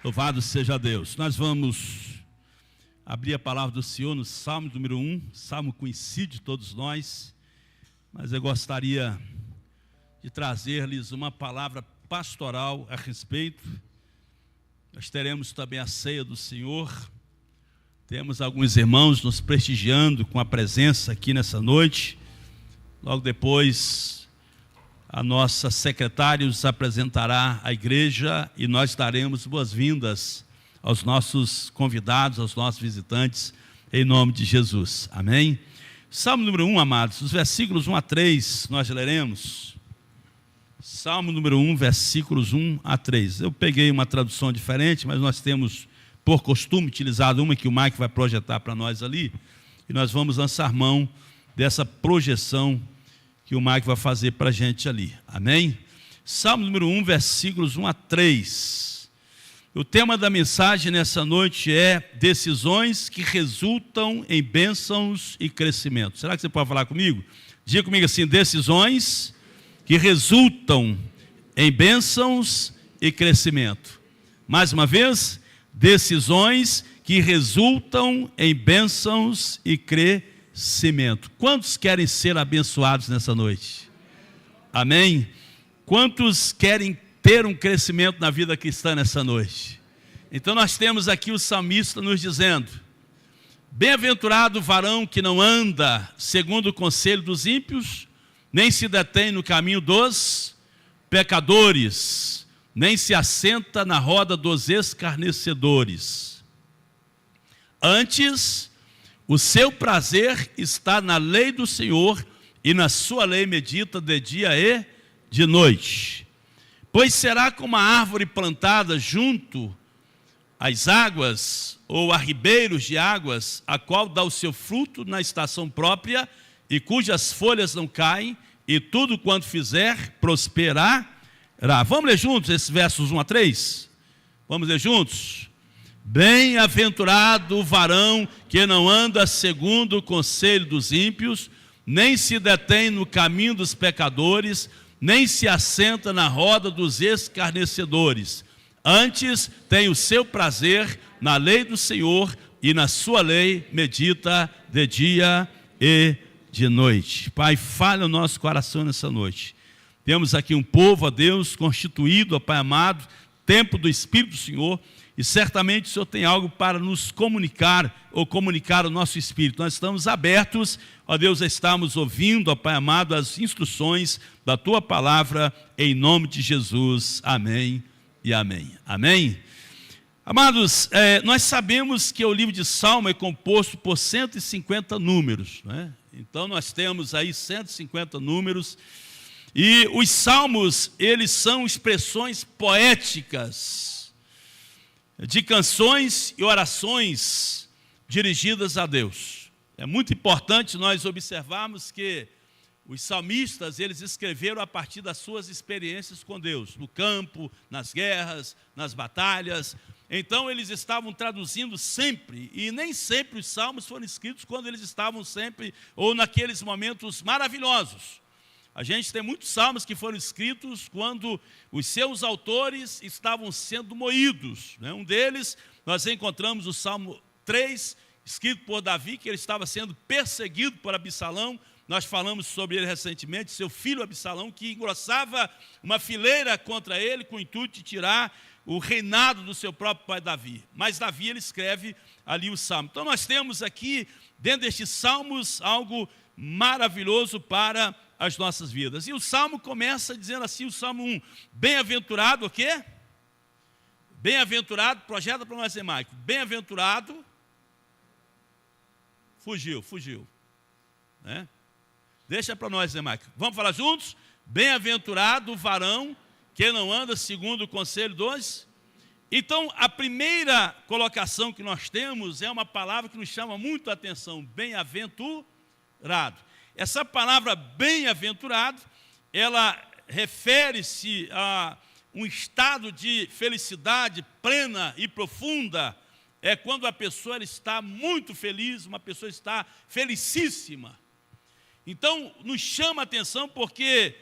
Louvado seja Deus. Nós vamos abrir a palavra do Senhor no Salmo número 1, Salmo conhecido de todos nós, mas eu gostaria de trazer-lhes uma palavra pastoral a respeito. Nós teremos também a ceia do Senhor, temos alguns irmãos nos prestigiando com a presença aqui nessa noite. Logo depois, a nossa secretária os apresentará à igreja e nós daremos boas-vindas aos nossos convidados, aos nossos visitantes, em nome de Jesus. Amém? Salmo número 1, amados, os versículos 1 a 3, nós leremos. Salmo número 1, versículos 1 a 3. Eu peguei uma tradução diferente, mas nós temos, por costume, utilizado uma que o Mike vai projetar para nós ali, e nós vamos lançar mão dessa projeção que o Mike vai fazer para a gente ali. Amém? Salmo número 1, versículos 1 a 3. O tema da mensagem nessa noite é decisões que resultam em bênçãos e crescimento. Será que você pode falar comigo? Diga comigo assim: decisões que resultam em bênçãos e crescimento. Mais uma vez, decisões que resultam em bênçãos e crescimento. Quantos querem ser abençoados nessa noite? Amém? Quantos querem ter um crescimento na vida cristã nessa noite? Então nós temos aqui o salmista nos dizendo: bem-aventurado o varão que não anda segundo o conselho dos ímpios, nem se detém no caminho dos pecadores, nem se assenta na roda dos escarnecedores. Antes, o seu prazer está na lei do Senhor, e na sua lei medita de dia e de noite. Pois será como a árvore plantada junto às águas, ou a ribeiros de águas, a qual dá o seu fruto na estação própria, e cujas folhas não caem, e tudo quanto fizer prosperará. Vamos ler juntos esses versos 1 a 3? Vamos ler juntos? Bem-aventurado o varão que não anda segundo o conselho dos ímpios, nem se detém no caminho dos pecadores, nem se assenta na roda dos escarnecedores. Antes tem o seu prazer na lei do Senhor, e na sua lei medita de dia e de noite. Pai, fale o nosso coração nessa noite. Temos aqui um povo, ó Deus, constituído, ó Pai amado, templo do Espírito do Senhor, e certamente o Senhor tem algo para nos comunicar, ou comunicar o nosso espírito. Nós estamos abertos, ó Deus, estamos ouvindo, ó Pai amado, as instruções da Tua palavra, em nome de Jesus. Amém e amém. Amém? Amados, nós sabemos que o livro de Salmo é composto por 150 números, né? Então nós temos aí 150 números, e os salmos, eles são expressões poéticas de canções e orações dirigidas a Deus. É muito importante nós observarmos que os salmistas, eles escreveram a partir das suas experiências com Deus, no campo, nas guerras, nas batalhas. Então eles estavam traduzindo sempre, e nem sempre os salmos foram escritos quando eles estavam sempre, ou naqueles momentos maravilhosos. A gente tem muitos salmos que foram escritos quando os seus autores estavam sendo moídos, né? Um deles, nós encontramos o Salmo 3, escrito por Davi, que ele estava sendo perseguido por Absalão. Nós falamos sobre ele recentemente, seu filho Absalão, que engrossava uma fileira contra ele com o intuito de tirar o reinado do seu próprio pai Davi. Mas Davi, ele escreve ali o Salmo. Então nós temos aqui, dentro destes salmos, algo maravilhoso para as nossas vidas. E o Salmo começa dizendo assim, o Salmo 1, bem-aventurado o quê? Bem-aventurado, projeta para nós, Maico. Bem-aventurado, fugiu, né? Deixa para nós, Maico. Vamos falar juntos? Bem-aventurado o varão que não anda segundo o conselho dos... Então, a primeira colocação que nós temos é uma palavra que nos chama muito a atenção, bem-aventurado. Essa palavra bem-aventurado, ela refere-se a um estado de felicidade plena e profunda. É quando a pessoa está muito feliz, uma pessoa está felicíssima. Então, nos chama a atenção porque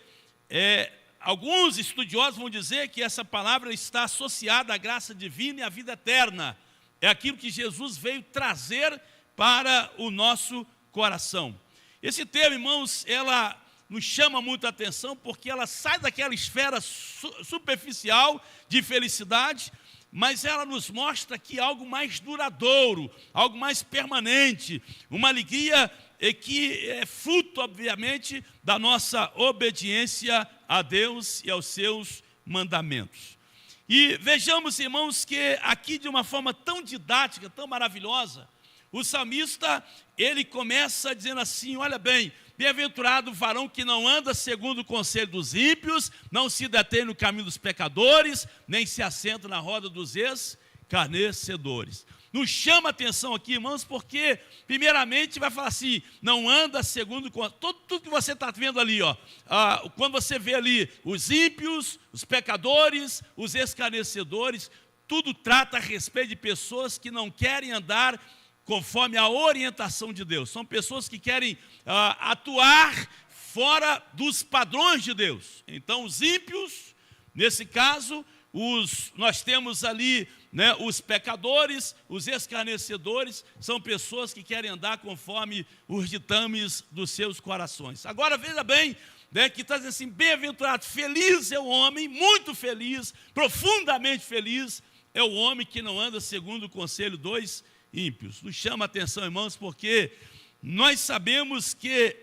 alguns estudiosos vão dizer que essa palavra está associada à graça divina e à vida eterna. É aquilo que Jesus veio trazer para o nosso coração. Esse termo, irmãos, ela nos chama muito a atenção porque ela sai daquela esfera superficial de felicidade, mas ela nos mostra que algo mais duradouro, algo mais permanente, uma alegria que é fruto, obviamente, da nossa obediência a Deus e aos seus mandamentos. E vejamos, irmãos, que aqui de uma forma tão didática, tão maravilhosa, o salmista, ele começa dizendo assim, olha bem, bem-aventurado o varão que não anda segundo o conselho dos ímpios, não se detém no caminho dos pecadores, nem se assenta na roda dos escarnecedores. Nos chama a atenção aqui, irmãos, porque primeiramente vai falar assim, não anda segundo tudo que você está vendo ali, quando você vê ali os ímpios, os pecadores, os escarnecedores, tudo trata a respeito de pessoas que não querem andar conforme a orientação de Deus. São pessoas que querem atuar fora dos padrões de Deus. Então, os ímpios, nesse caso, nós temos ali, né, os pecadores, os escarnecedores, são pessoas que querem andar conforme os ditames dos seus corações. Agora, veja bem, né, que está dizendo assim, bem-aventurado, feliz é o homem, muito feliz, profundamente feliz, é o homem que não anda segundo o conselho dos ímpios. Nos chama a atenção, irmãos, porque nós sabemos que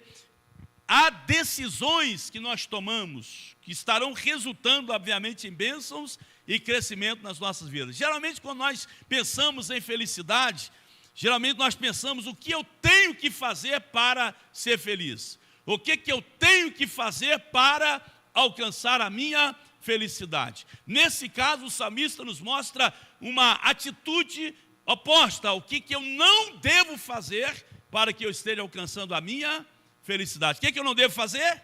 há decisões que nós tomamos que estarão resultando, obviamente, em bênçãos e crescimento nas nossas vidas. Geralmente, quando nós pensamos em felicidade, geralmente nós pensamos o que eu tenho que fazer para ser feliz. O que eu tenho que fazer para alcançar a minha felicidade. Nesse caso, o salmista nos mostra uma atitude oposta ao que eu não devo fazer para que eu esteja alcançando a minha felicidade. O que eu não devo fazer?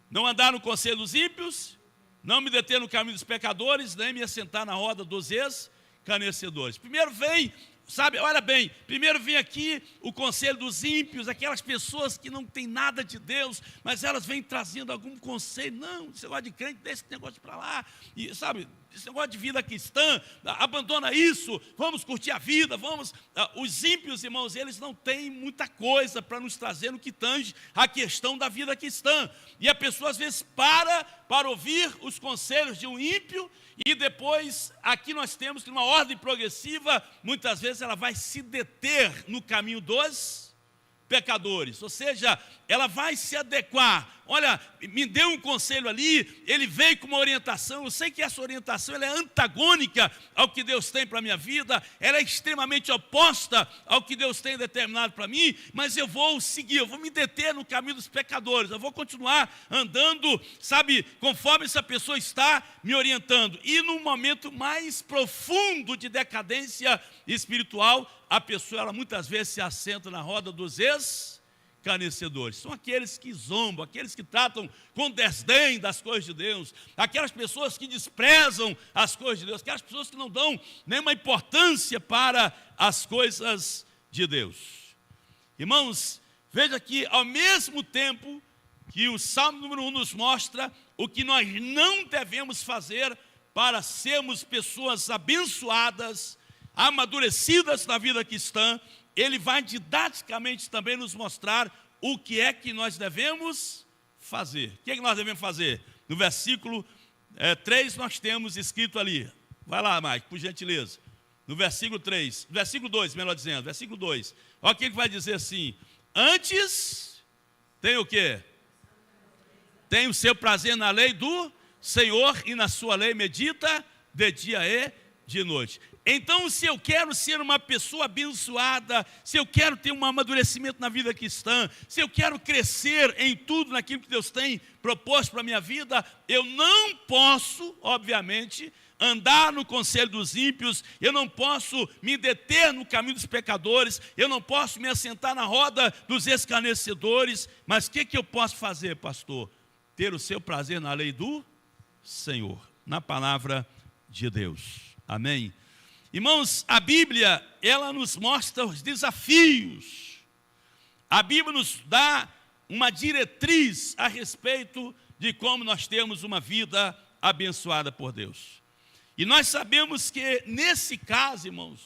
Não andar no conselho dos ímpios, não me deter no caminho dos pecadores, nem me assentar na roda dos escarnecedores. Primeiro vem, sabe, olha bem, primeiro vem aqui o conselho dos ímpios, aquelas pessoas que não têm nada de Deus, mas elas vêm trazendo algum conselho. Não, esse negócio de crente, deixa esse negócio para lá, e sabe, esse negócio de vida cristã, abandona isso, vamos curtir a vida, vamos. Os ímpios, irmãos, eles não têm muita coisa para nos trazer no que tange a questão da vida cristã. E a pessoa às vezes para ouvir os conselhos de um ímpio, e depois, aqui nós temos que numa ordem progressiva, muitas vezes ela vai se deter no caminho dos pecadores, ou seja, ela vai se adequar. Olha, me deu um conselho ali, ele veio com uma orientação, eu sei que essa orientação ela é antagônica ao que Deus tem para a minha vida, ela é extremamente oposta ao que Deus tem determinado para mim, mas eu vou seguir, eu vou me deter no caminho dos pecadores, eu vou continuar andando, sabe, conforme essa pessoa está me orientando. E num momento mais profundo de decadência espiritual, a pessoa ela muitas vezes se assenta na roda dos escarnecedores. São aqueles que zombam, aqueles que tratam com desdém das coisas de Deus, aquelas pessoas que desprezam as coisas de Deus, aquelas pessoas que não dão nenhuma importância para as coisas de Deus. Irmãos, veja que ao mesmo tempo que o Salmo número 1 nos mostra o que nós não devemos fazer para sermos pessoas abençoadas, amadurecidas na vida cristã, ele vai didaticamente também nos mostrar o que é que nós devemos fazer. O que é que nós devemos fazer? No versículo 3 nós temos escrito ali, vai lá, Mike, por gentileza, no versículo 3, versículo 2, melhor dizendo, versículo 2, olha o que ele vai dizer assim, antes tem o quê? Tem o seu prazer na lei do Senhor e na sua lei medita de dia e de noite. Então, se eu quero ser uma pessoa abençoada, se eu quero ter um amadurecimento na vida cristã, se eu quero crescer em tudo naquilo que Deus tem proposto para a minha vida, eu não posso, obviamente, andar no conselho dos ímpios, eu não posso me deter no caminho dos pecadores, eu não posso me assentar na roda dos escarnecedores, mas o que eu posso fazer, pastor? Ter o seu prazer na lei do Senhor, na palavra de Deus. Amém? Irmãos, a Bíblia, ela nos mostra os desafios. A Bíblia nos dá uma diretriz a respeito de como nós temos uma vida abençoada por Deus. E nós sabemos que nesse caso, irmãos,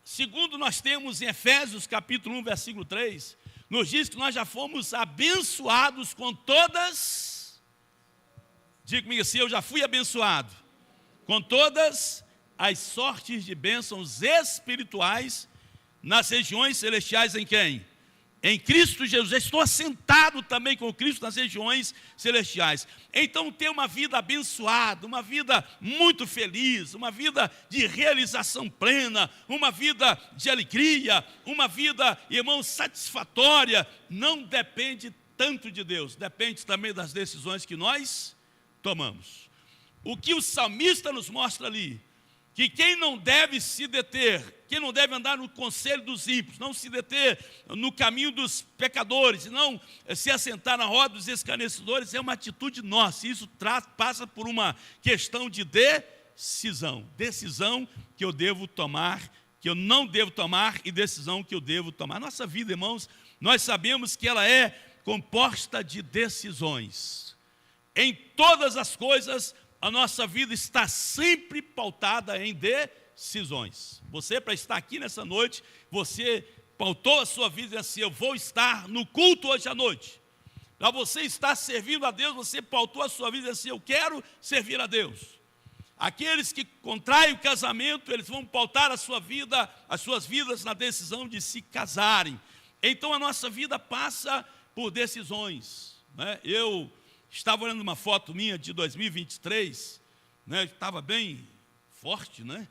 segundo nós temos em Efésios capítulo 1, versículo 3, nos diz que nós já fomos abençoados com todas, diga comigo assim, eu já fui abençoado, com todas as sortes de bênçãos espirituais nas regiões celestiais em quem? Em Cristo Jesus. Estou assentado também com Cristo nas regiões celestiais. Então ter uma vida abençoada, uma vida muito feliz, uma vida de realização plena, uma vida de alegria, uma vida, irmãos, satisfatória, não depende tanto de Deus, depende também das decisões que nós tomamos. O que o salmista nos mostra ali, que quem não deve se deter, quem não deve andar no conselho dos ímpios, não se deter no caminho dos pecadores, não se assentar na roda dos escarnecedores, é uma atitude nossa. Isso passa por uma questão de decisão. Decisão que eu devo tomar, que eu não devo tomar, e decisão que eu devo tomar. Nossa vida, irmãos, nós sabemos que ela é composta de decisões. Em todas as coisas, a nossa vida está sempre pautada em decisões. Você, para estar aqui nessa noite, você pautou a sua vida assim, eu vou estar no culto hoje à noite. Para você estar servindo a Deus, você pautou a sua vida assim, eu quero servir a Deus. Aqueles que contraem o casamento, eles vão pautar a sua vida, as suas vidas na decisão de se casarem. Então a nossa vida passa por decisões, né? Eu estava olhando uma foto minha de 2023, né? Estava bem forte, né?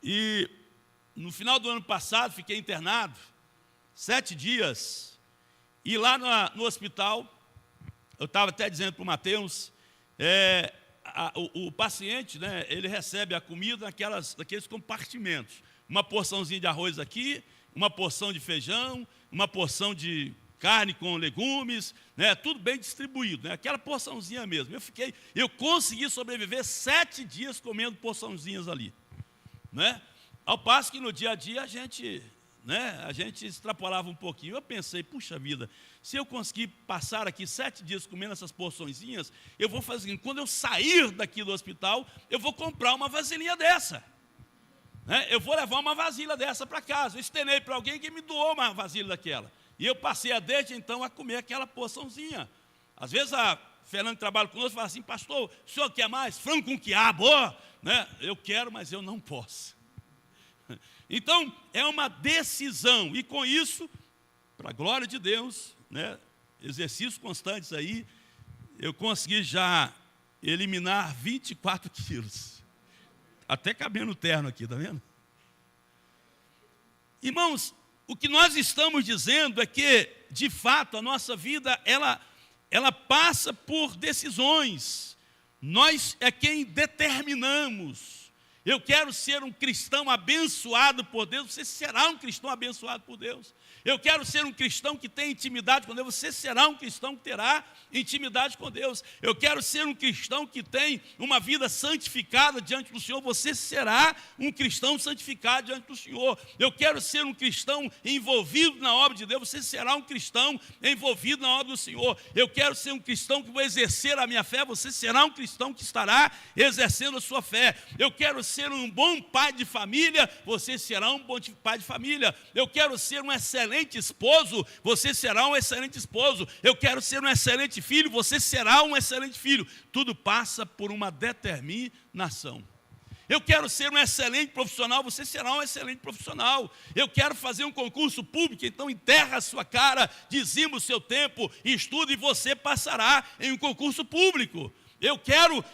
E no final do ano passado fiquei internado 7 dias. E lá no hospital, eu estava até dizendo para o Mateus, o paciente, né, ele recebe a comida naqueles compartimentos. Uma porçãozinha de arroz aqui, uma porção de feijão, uma porção de carne com legumes, né, tudo bem distribuído, né, aquela porçãozinha mesmo. Eu consegui sobreviver 7 dias comendo porçãozinhas ali, né? Ao passo que no dia a dia a gente extrapolava um pouquinho. Eu pensei, puxa vida, se eu conseguir passar aqui 7 dias comendo essas porçõezinhas, eu vou fazer o seguinte, quando eu sair daqui do hospital, eu vou comprar uma vasilhinha dessa, né? Eu vou levar uma vasilha dessa para casa. Eu estenei para alguém que me doou uma vasilha daquela. E eu passei desde então a comer aquela porçãozinha. Às vezes a Fernanda que trabalha conosco fala assim, pastor, o senhor quer mais? Frango com quiabo, né? Eu quero, mas eu não posso. Então, é uma decisão. E com isso, para a glória de Deus, né, exercícios constantes aí, eu consegui já eliminar 24 quilos. Até cabendo no terno aqui, está vendo? Irmãos, o que nós estamos dizendo é que, de fato, a nossa vida, ela passa por decisões. Nós é quem determinamos. Eu quero ser um cristão abençoado por Deus, você será um cristão abençoado por Deus. Eu quero ser um cristão que tem intimidade com Deus, você será um cristão que terá intimidade com Deus. Eu quero ser um cristão que tem uma vida santificada diante do Senhor, você será um cristão santificado diante do Senhor. Eu quero ser um cristão envolvido na obra de Deus, você será um cristão envolvido na obra do Senhor. Eu quero ser um cristão que vou exercer a minha fé, você será um cristão que estará exercendo a sua fé. Eu quero ser um bom pai de família, você será um bom pai de família. Eu quero ser um excelente esposo, você será um excelente esposo. Eu quero ser um excelente filho, você será um excelente filho. Tudo passa por uma determinação. Eu quero ser um excelente profissional, você será um excelente profissional. Eu quero fazer um concurso público, então enterra a sua cara, dizima o seu tempo, estuda e você passará em um concurso público. Eu quero,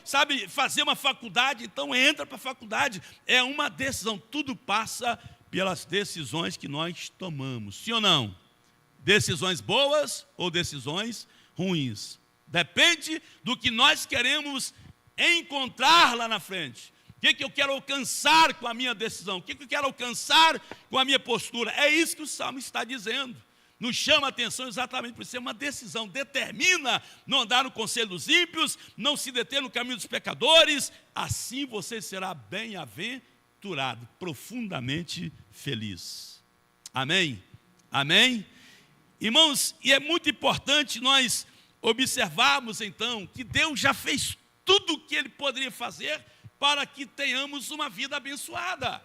fazer uma faculdade, então entra para a faculdade. É uma decisão, tudo passa pelas decisões que nós tomamos, sim ou não? Decisões boas ou decisões ruins. Depende do que nós queremos encontrar lá na frente. O que eu quero alcançar com a minha decisão? O que eu quero alcançar com a minha postura? É isso que o Salmo está dizendo. Nos chama a atenção exatamente por ser uma decisão. Determina não andar no conselho dos ímpios, não se deter no caminho dos pecadores. Assim você será bem-aventurado, profundamente feliz. Amém? Amém? Irmãos, e é muito importante nós observarmos então que Deus já fez tudo o que Ele poderia fazer para que tenhamos uma vida abençoada.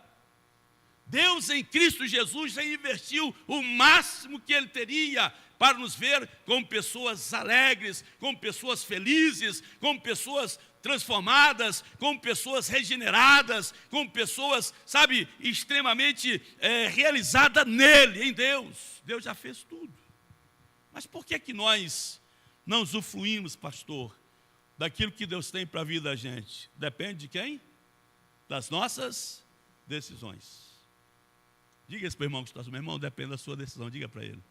Deus em Cristo Jesus já investiu o máximo que Ele teria para nos ver como pessoas alegres, como pessoas felizes, como pessoas transformadas, como pessoas regeneradas, como pessoas, sabe, extremamente realizadas nele, em Deus. Deus já fez tudo. Mas por que nós não usufruímos, pastor, daquilo que Deus tem para a vida da gente? Depende de quem? Das nossas decisões. Diga isso para o irmão que está, meu irmão, depende da sua decisão, diga para ele.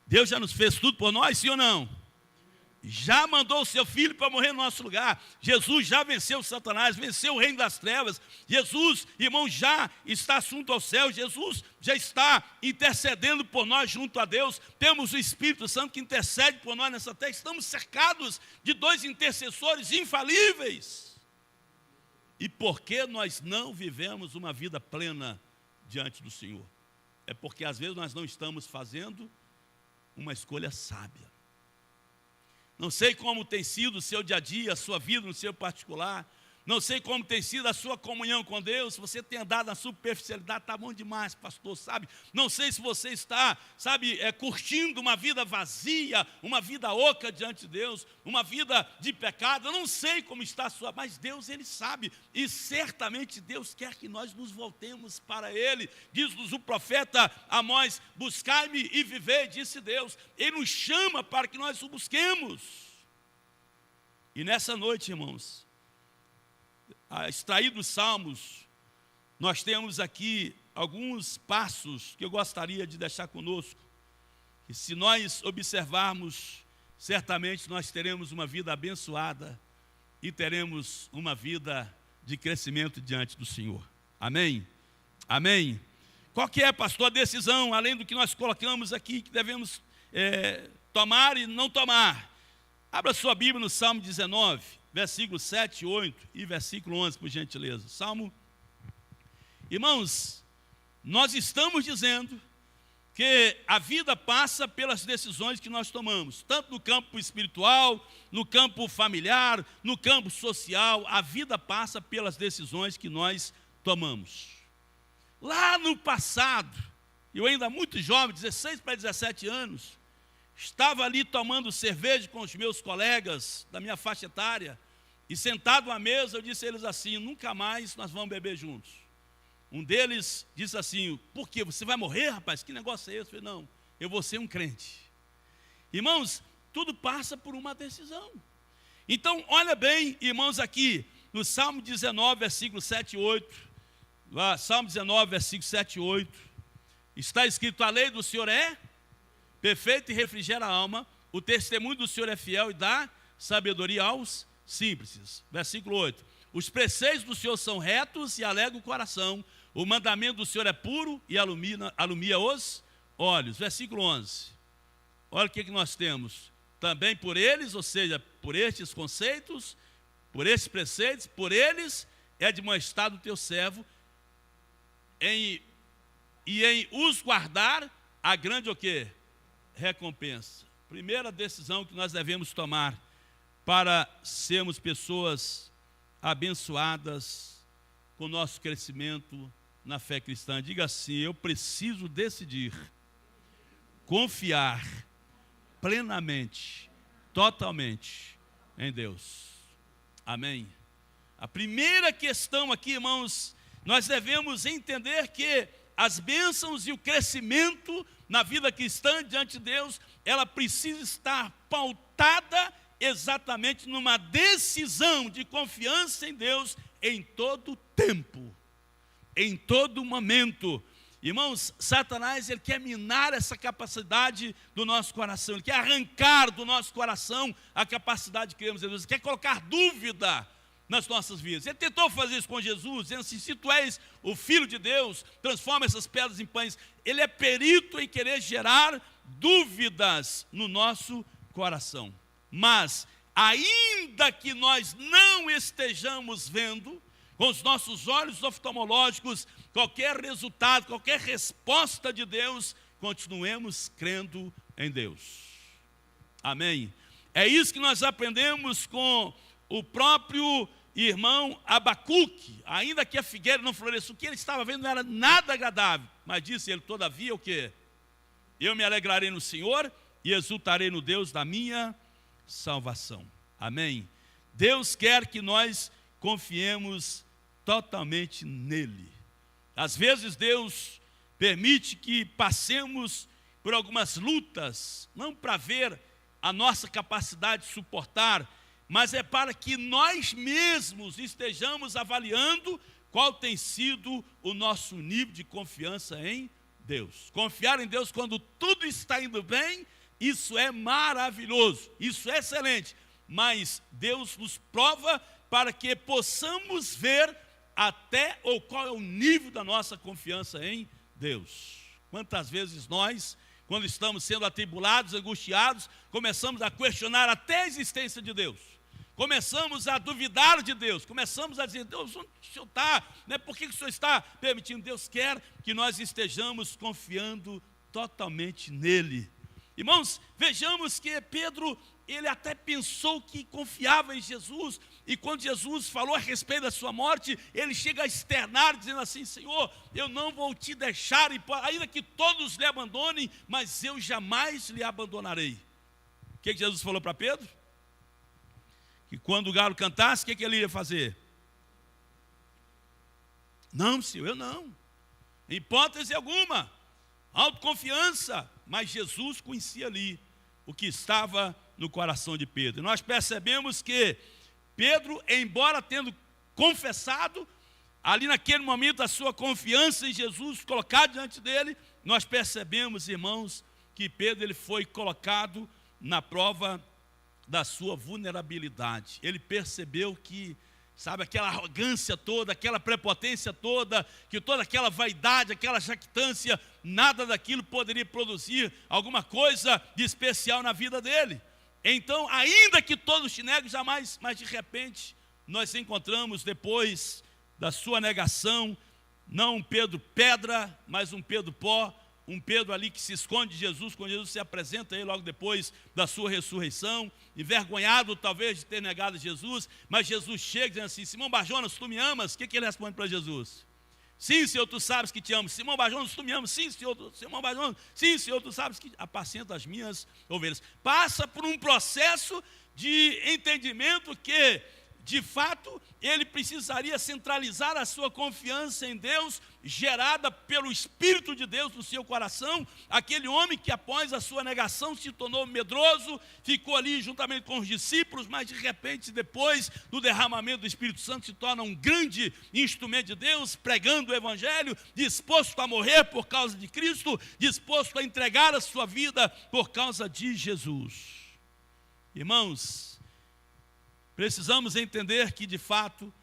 Deus já nos fez tudo por nós, sim ou não? Já mandou o seu filho para morrer no nosso lugar. Jesus já venceu Satanás, venceu o reino das trevas. Jesus, irmão, já está junto ao céu. Jesus já está intercedendo por nós junto a Deus. Temos o Espírito Santo que intercede por nós nessa terra. Estamos cercados de 2 intercessores infalíveis. E por que nós não vivemos uma vida plena diante do Senhor? É porque às vezes nós não estamos fazendo uma escolha sábia. Não sei como tem sido o seu dia a dia, a sua vida no seu particular. Não sei como tem sido a sua comunhão com Deus. Se você tem andado na superficialidade, está bom demais, pastor, sabe? Não sei se você está, sabe, curtindo uma vida vazia, uma vida oca diante de Deus, uma vida de pecado. Eu não sei como está a sua, mas Deus, Ele sabe. E certamente Deus quer que nós nos voltemos para Ele. Diz-nos o profeta Amós: buscai-me e vivei, disse Deus. Ele nos chama para que nós o busquemos. E nessa noite, irmãos, extraído dos Salmos, nós temos aqui alguns passos que eu gostaria de deixar conosco, que se nós observarmos, certamente nós teremos uma vida abençoada e teremos uma vida de crescimento diante do Senhor. Amém? Amém? Qual que é, pastor, a decisão, além do que nós colocamos aqui, que devemos tomar e não tomar? Abra sua Bíblia no Salmo 19, versículo 7, 8 e versículo 11, por gentileza. Salmo. Irmãos, nós estamos dizendo que a vida passa pelas decisões que nós tomamos, tanto no campo espiritual, no campo familiar, no campo social. A vida passa pelas decisões que nós tomamos. Lá no passado, eu ainda muito jovem, 16 para 17 anos, estava ali tomando cerveja com os meus colegas da minha faixa etária, e sentado à mesa eu disse a eles assim: nunca mais nós vamos beber juntos. Um deles disse assim: por quê? Você vai morrer, rapaz? Que negócio é esse? Eu falei: não, eu vou ser um crente. Irmãos, tudo passa por uma decisão. Então, olha bem, irmãos, aqui no Salmo 19, versículo 7 e 8, Salmo 19, versículo 7 e 8, está escrito: a lei do Senhor é perfeita e refrigera a alma, o testemunho do Senhor é fiel e dá sabedoria aos simples. Versículo 8, os preceitos do Senhor são retos e alegram o coração, o mandamento do Senhor é puro e alumia os olhos. Versículo 11, olha o que nós temos: também por eles, ou seja, por estes conceitos, por estes preceitos, por eles é admoestado o teu servo, em os guardar a grande o quê? Recompensa. Primeira decisão que nós devemos tomar para sermos pessoas abençoadas com o nosso crescimento na fé cristã. Diga assim: eu preciso decidir confiar plenamente, totalmente em Deus. Amém? A primeira questão aqui, irmãos, nós devemos entender que as bênçãos e o crescimento na vida cristã diante de Deus, ela precisa estar pautada exatamente numa decisão de confiança em Deus em todo tempo, em todo momento. Irmãos, Satanás, ele quer minar essa capacidade do nosso coração, ele quer arrancar do nosso coração a capacidade de crermos em Deus, ele quer colocar dúvida nas nossas vidas. Ele tentou fazer isso com Jesus, dizendo assim: se tu és o Filho de Deus, transforma essas pedras em pães. Ele é perito em querer gerar dúvidas no nosso coração. Mas, ainda que nós não estejamos vendo com os nossos olhos oftalmológicos qualquer resultado, qualquer resposta de Deus continuemos crendo em Deus. Amém? É isso que nós aprendemos com o próprio irmão Abacuque. Ainda que a figueira não floresça, o que ele estava vendo não era nada agradável. Mas disse ele, todavia, o quê? Eu me alegrarei no Senhor e exultarei no Deus da minha salvação. Amém? Deus quer que nós confiemos totalmente nele. Às vezes Deus permite que passemos por algumas lutas, não para ver a nossa capacidade de suportar, mas é para que nós mesmos estejamos avaliando qual tem sido o nosso nível de confiança em Deus. Confiar em Deus quando tudo está indo bem, isso é maravilhoso, isso é excelente, mas Deus nos prova para que possamos ver até ou qual é o nível da nossa confiança em Deus. Quantas vezes nós, quando estamos sendo atribulados, angustiados, começamos a questionar até a existência de Deus. Começamos a duvidar de Deus, começamos a dizer, Deus, onde o Senhor está? Por que o Senhor está permitindo? Deus quer que nós estejamos confiando totalmente nele. Irmãos, vejamos que Pedro, ele até pensou que confiava em Jesus, e quando Jesus falou a respeito da sua morte, ele chega a externar, dizendo assim, Senhor, eu não vou te deixar, ainda que todos lhe abandonem, mas eu jamais lhe abandonarei. O que Jesus falou para Pedro? Que quando o galo cantasse, o que ele ia fazer? Não, Senhor, eu não. Em hipótese alguma, autoconfiança, mas Jesus conhecia ali o que estava no coração de Pedro. E nós percebemos que Pedro, embora tendo confessado, ali naquele momento a sua confiança em Jesus colocada diante dele, nós percebemos, irmãos, que Pedro ele foi colocado na prova da sua vulnerabilidade. Ele percebeu que, sabe, aquela arrogância toda, aquela prepotência toda, que toda aquela vaidade, aquela jactância, nada daquilo poderia produzir alguma coisa de especial na vida dele. Então, ainda que todos te neguem, jamais, mas de repente, nós encontramos depois da sua negação, não um Pedro pedra, mas um Pedro pó, um Pedro ali que se esconde de Jesus, quando Jesus se apresenta a ele logo depois da sua ressurreição, envergonhado talvez de ter negado Jesus, mas Jesus chega dizendo assim, Simão Barjonas, tu me amas? O que ele responde para Jesus? Sim, Senhor, tu sabes que te amo. Simão Barjonas, tu me amas? Sim, Senhor, Simão Barjonas, sim, Senhor, tu sabes que apacenta as minhas ovelhas. Passa por um processo de entendimento que, de fato, ele precisaria centralizar a sua confiança em Deus, gerada pelo Espírito de Deus no seu coração. Aquele homem que após a sua negação se tornou medroso, ficou ali juntamente com os discípulos, mas de repente depois do derramamento do Espírito Santo se torna um grande instrumento de Deus, pregando o Evangelho, disposto a morrer por causa de Cristo, disposto a entregar a sua vida por causa de Jesus. Irmãos, precisamos entender que, de fato,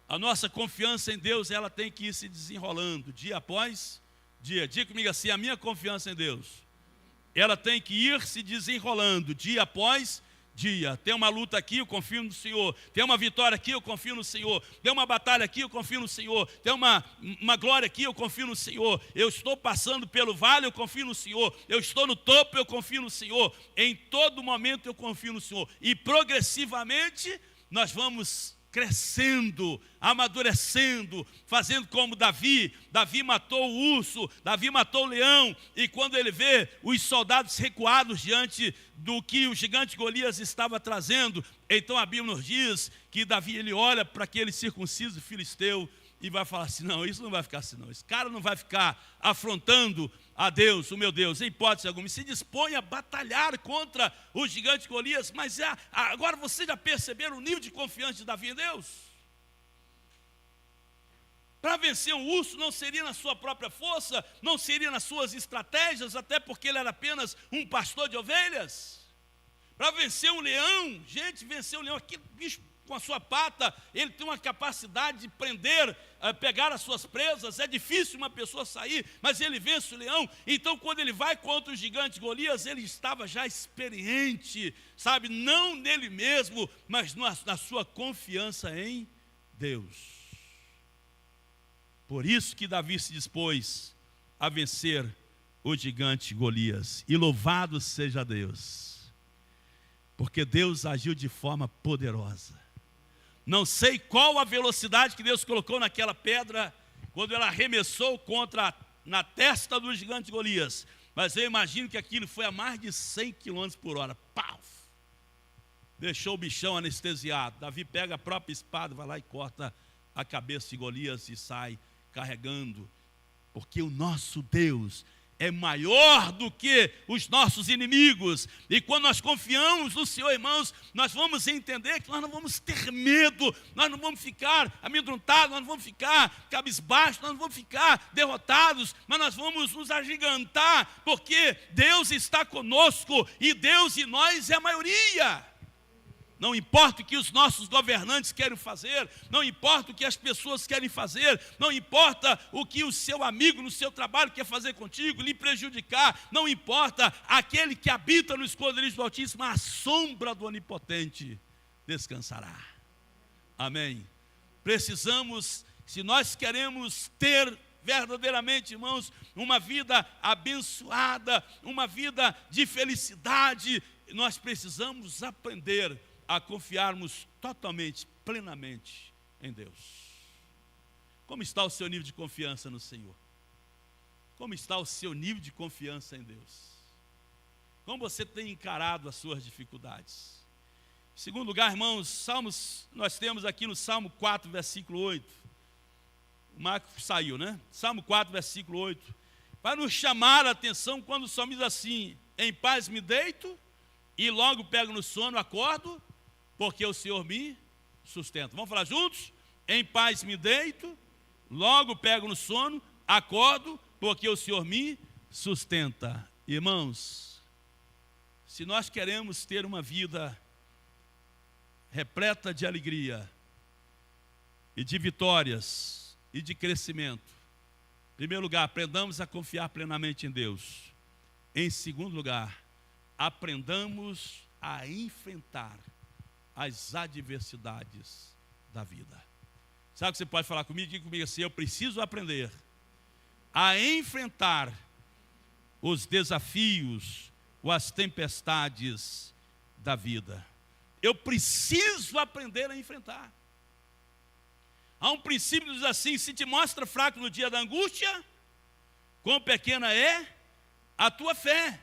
a nossa confiança em Deus, ela tem que ir se desenrolando dia após dia. Diga comigo assim, a minha confiança em Deus, ela tem que ir se desenrolando dia após dia. Tem uma luta aqui, eu confio no Senhor. Tem uma vitória aqui, eu confio no Senhor. Tem uma batalha aqui, eu confio no Senhor. Tem uma glória aqui, eu confio no Senhor. Eu estou passando pelo vale, eu confio no Senhor. Eu estou no topo, eu confio no Senhor. Em todo momento eu confio no Senhor. E progressivamente nós vamos crescendo, amadurecendo, fazendo como Davi. Davi matou o urso, Davi matou o leão, e quando ele vê os soldados recuados diante do que o gigante Golias estava trazendo, então a Bíblia nos diz que Davi, ele olha para aquele circunciso filisteu e vai falar assim, não, isso não vai ficar assim não, esse cara não vai ficar afrontando a Deus, o meu Deus, em hipótese alguma, e se dispõe a batalhar contra o gigante Golias. Mas agora você já perceberam o nível de confiança de Davi em Deus? Para vencer um urso não seria na sua própria força, não seria nas suas estratégias, até porque ele era apenas um pastor de ovelhas. Para vencer um leão, gente, vencer um leão, aquele bicho com a sua pata, ele tem uma capacidade de prender, pegar as suas presas. É difícil uma pessoa sair, mas ele vence o leão. Então quando ele vai contra o gigante Golias, ele estava já experiente, sabe, não nele mesmo, mas na sua confiança em Deus. Por isso que Davi se dispôs a vencer o gigante Golias. E louvado seja Deus, porque Deus agiu de forma poderosa. Não sei qual a velocidade que Deus colocou naquela pedra, quando ela arremessou na testa do gigante Golias. Mas eu imagino que aquilo foi a mais de 100 km por hora. Pau! Deixou o bichão anestesiado. Davi pega a própria espada, vai lá e corta a cabeça de Golias e sai carregando. Porque o nosso Deus é maior do que os nossos inimigos. E quando nós confiamos no Senhor, irmãos, nós vamos entender que nós não vamos ter medo, nós não vamos ficar amedrontados, nós não vamos ficar cabisbaixos, nós não vamos ficar derrotados, mas nós vamos nos agigantar, porque Deus está conosco e Deus e nós é a maioria. Não importa o que os nossos governantes querem fazer, não importa o que as pessoas querem fazer, não importa o que o seu amigo no seu trabalho quer fazer contigo, lhe prejudicar, não importa, aquele que habita no esconderijo do Altíssimo, a sombra do Onipotente descansará. Amém. Precisamos, se nós queremos ter verdadeiramente, irmãos, uma vida abençoada, uma vida de felicidade, nós precisamos aprender a confiarmos totalmente, plenamente em Deus. Como está o seu nível de confiança no Senhor? Como está o seu nível de confiança em Deus? Como você tem encarado as suas dificuldades? Em segundo lugar, irmãos, Salmos, nós temos aqui no Salmo 4, versículo 8. O Marco saiu, né? Salmo 4, versículo 8. Vai nos chamar a atenção quando o Salmo diz assim: em paz me deito e logo pego no sono, acordo, porque o Senhor me sustenta. Vamos falar juntos? Em paz me deito, logo pego no sono, acordo, porque o Senhor me sustenta. Irmãos, se nós queremos ter uma vida repleta de alegria e de vitórias e de crescimento, em primeiro lugar, aprendamos a confiar plenamente em Deus. Em segundo lugar, aprendamos a enfrentar as adversidades da vida. Sabe o que você pode falar comigo? Diga comigo assim: eu preciso aprender a enfrentar os desafios ou as tempestades da vida. Eu preciso aprender a enfrentar. Há um princípio que diz assim: se te mostra fraco no dia da angústia, quão pequena é a tua fé.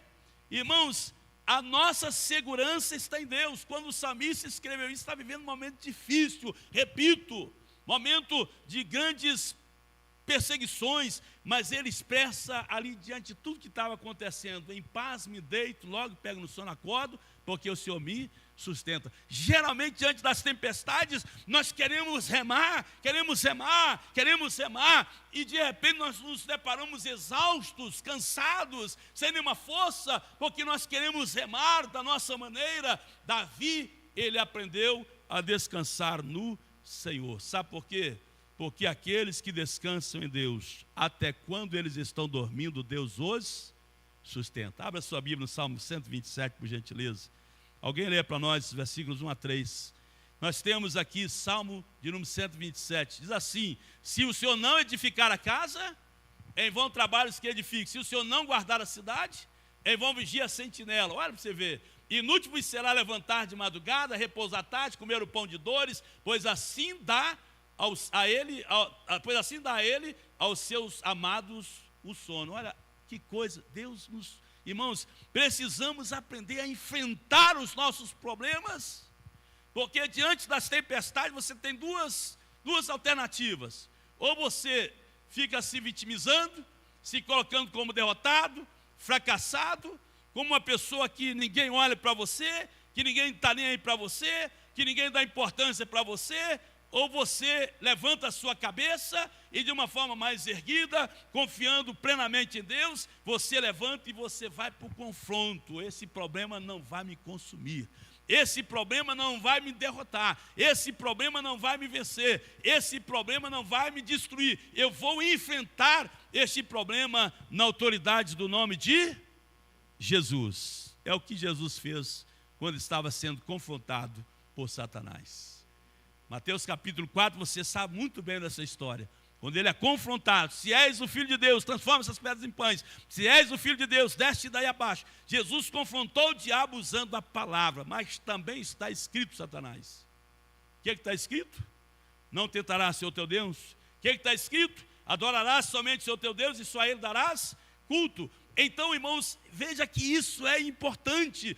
Irmãos, a nossa segurança está em Deus. Quando o salmista escreveu isso, está vivendo um momento difícil, repito, momento de grandes perseguições, mas ele expressa ali diante de tudo que estava acontecendo: em paz me deito, logo pego no sono, acordo, porque o Senhor me sustenta. Geralmente diante das tempestades nós queremos remar, e de repente nós nos deparamos exaustos, cansados, sem nenhuma força, porque nós queremos remar da nossa maneira. Davi, ele aprendeu a descansar no Senhor. Sabe por quê? Porque aqueles que descansam em Deus, até quando eles estão dormindo, Deus os sustenta. Abra sua Bíblia no Salmo 127, por gentileza. Alguém lê para nós versículos 1 a 3. Nós temos aqui Salmo de número 127. Diz assim: se o Senhor não edificar a casa, em vão trabalhos que edifique. Se o Senhor não guardar a cidade, em vão vigia a sentinela. Olha para você ver: inútil vos será levantar de madrugada, repousar à tarde, comer o pão de dores, pois assim dá a ele aos seus amados o sono. Olha que coisa, Deus nos... Irmãos, precisamos aprender a enfrentar os nossos problemas, porque diante das tempestades você tem duas alternativas: ou você fica se vitimizando, se colocando como derrotado, fracassado, como uma pessoa que ninguém olha para você, que ninguém está nem aí para você, que ninguém dá importância para você, ou você levanta a sua cabeça e de uma forma mais erguida, confiando plenamente em Deus, você levanta e você vai para o confronto. Esse problema não vai me consumir, esse problema não vai me derrotar, esse problema não vai me vencer, esse problema não vai me destruir. Eu vou enfrentar este problema na autoridade do nome de Jesus. É o que Jesus fez quando estava sendo confrontado por Satanás. Mateus capítulo 4, você sabe muito bem dessa história. quando ele é confrontado, se és o Filho de Deus, transforma essas pedras em pães. Se és o Filho de Deus, desce daí abaixo. Jesus confrontou o diabo usando a palavra, mas também está escrito, Satanás. O que está escrito? Não tentarás ser o teu Deus. O que está escrito? Adorarás somente o teu Deus e só a ele darás culto. Então, irmãos, veja que isso é importante.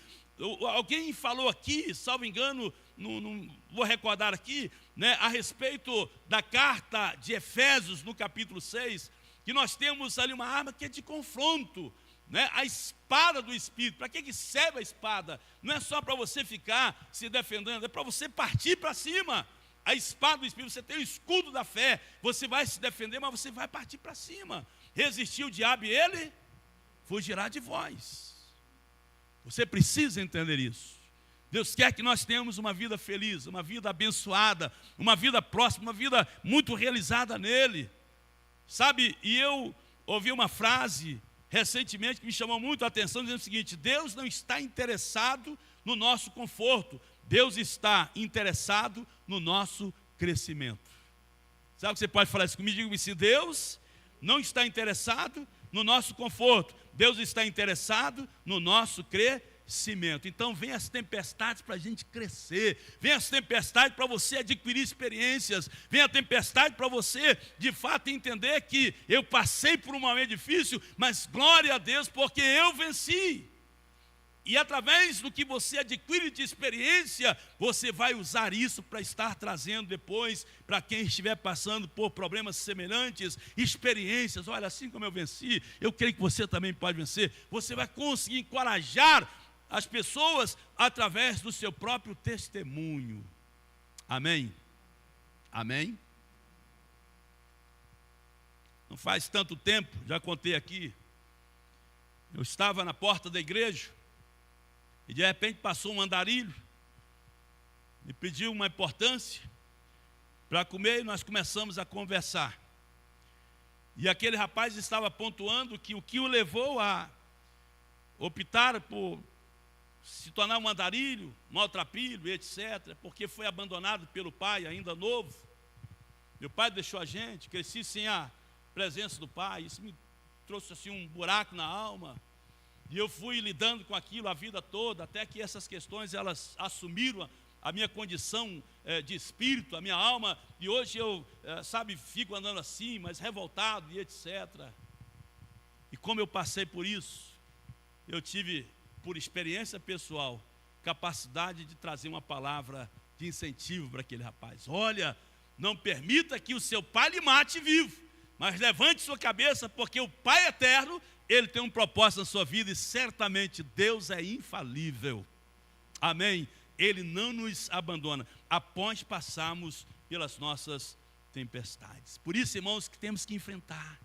Alguém falou aqui, salvo engano, não vou recordar aqui, né, a respeito da carta de Efésios, no capítulo 6, que nós temos ali uma arma que é de confronto, né, a espada do Espírito. Para que serve a espada? Não é só para você ficar se defendendo, é para você partir para cima. A espada do Espírito, você tem o escudo da fé, você vai se defender, mas você vai partir para cima. Resistir o diabo e ele fugirá de vós. Você precisa entender isso. Deus quer que nós tenhamos uma vida feliz, uma vida abençoada, uma vida próxima, uma vida muito realizada nele. Sabe, e eu ouvi uma frase recentemente que me chamou muito a atenção, dizendo o seguinte: Deus não está interessado no nosso conforto, Deus está interessado no nosso crescimento. Sabe que você pode falar isso comigo? Diga-me, se Deus não está interessado no nosso conforto, Deus está interessado no nosso crescimento. Então vem as tempestades para a gente crescer, vem as tempestades para você adquirir experiências, vem a tempestade para você de fato entender que eu passei por um momento difícil, mas glória a Deus porque eu venci. E através do que você adquire de experiência, você vai usar isso para estar trazendo depois, para quem estiver passando por problemas semelhantes, experiências. Olha, assim como eu venci, eu creio que você também pode vencer. Você vai conseguir encorajar as pessoas através do seu próprio testemunho. Amém? Amém? Não faz tanto tempo, já contei aqui, eu estava na porta da igreja, e de repente passou um andarilho, me pediu uma importância para comer, e nós começamos a conversar. E aquele rapaz estava pontuando que o que o levou a optar por se tornar um andarilho, maltrapilho, etc., porque foi abandonado pelo pai, ainda novo. Meu pai deixou a gente, cresci sem a presença do pai, isso me trouxe assim um buraco na alma. E eu fui lidando com aquilo a vida toda, até que essas questões elas assumiram a minha condição de espírito, a minha alma, e hoje eu, fico andando assim, mas revoltado e etc. E como eu passei por isso, eu tive, por experiência pessoal, capacidade de trazer uma palavra de incentivo para aquele rapaz. Olha, não permita que o seu pai lhe mate vivo, mas levante sua cabeça, porque o Pai eterno, Ele tem um propósito na sua vida e certamente Deus é infalível. Amém? Ele não nos abandona após passarmos pelas nossas tempestades. Por isso, irmãos, que temos que enfrentar.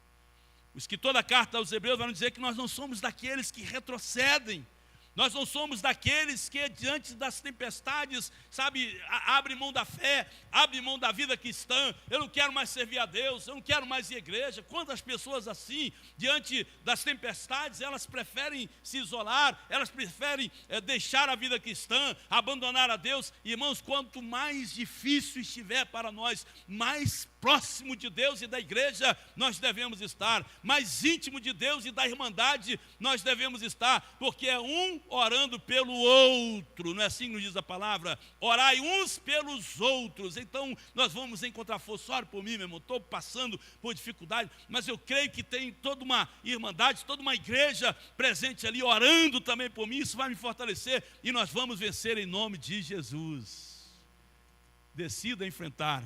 Os que toda a carta aos Hebreus vão dizer que nós não somos daqueles que retrocedem. Nós não somos daqueles que diante das tempestades, abre mão da fé, abre mão da vida cristã. Eu não quero mais servir a Deus, eu não quero mais ir à igreja. Quantas pessoas assim, diante das tempestades, elas preferem se isolar, elas preferem deixar a vida cristã, abandonar a Deus. Irmãos, quanto mais difícil estiver para nós, mais próximo de Deus e da igreja nós devemos estar, mais íntimo de Deus e da irmandade nós devemos estar, porque é um orando pelo outro, não é assim que nos diz a palavra? Orai uns pelos outros. Então nós vamos encontrar força. Ore por mim, meu irmão, estou passando por dificuldade, mas eu creio que tem toda uma irmandade, toda uma igreja presente ali, orando também por mim. Isso vai me fortalecer e nós vamos vencer em nome de Jesus. Decida enfrentar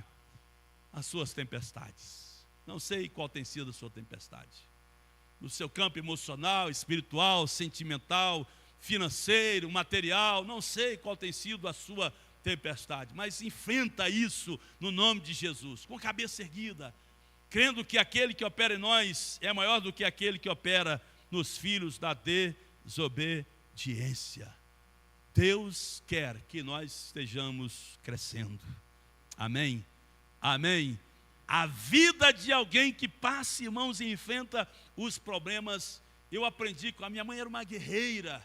as suas tempestades. Não sei qual tem sido a sua tempestade. No seu campo emocional, espiritual, sentimental, financeiro, material, não sei qual tem sido a sua tempestade, mas enfrenta isso no nome de Jesus, com a cabeça erguida, crendo que aquele que opera em nós é maior do que aquele que opera nos filhos da desobediência. Deus quer que nós estejamos crescendo. Amém? Amém. A vida de alguém que passa, irmãos, e enfrenta os problemas. Eu aprendi com a minha mãe, era uma guerreira,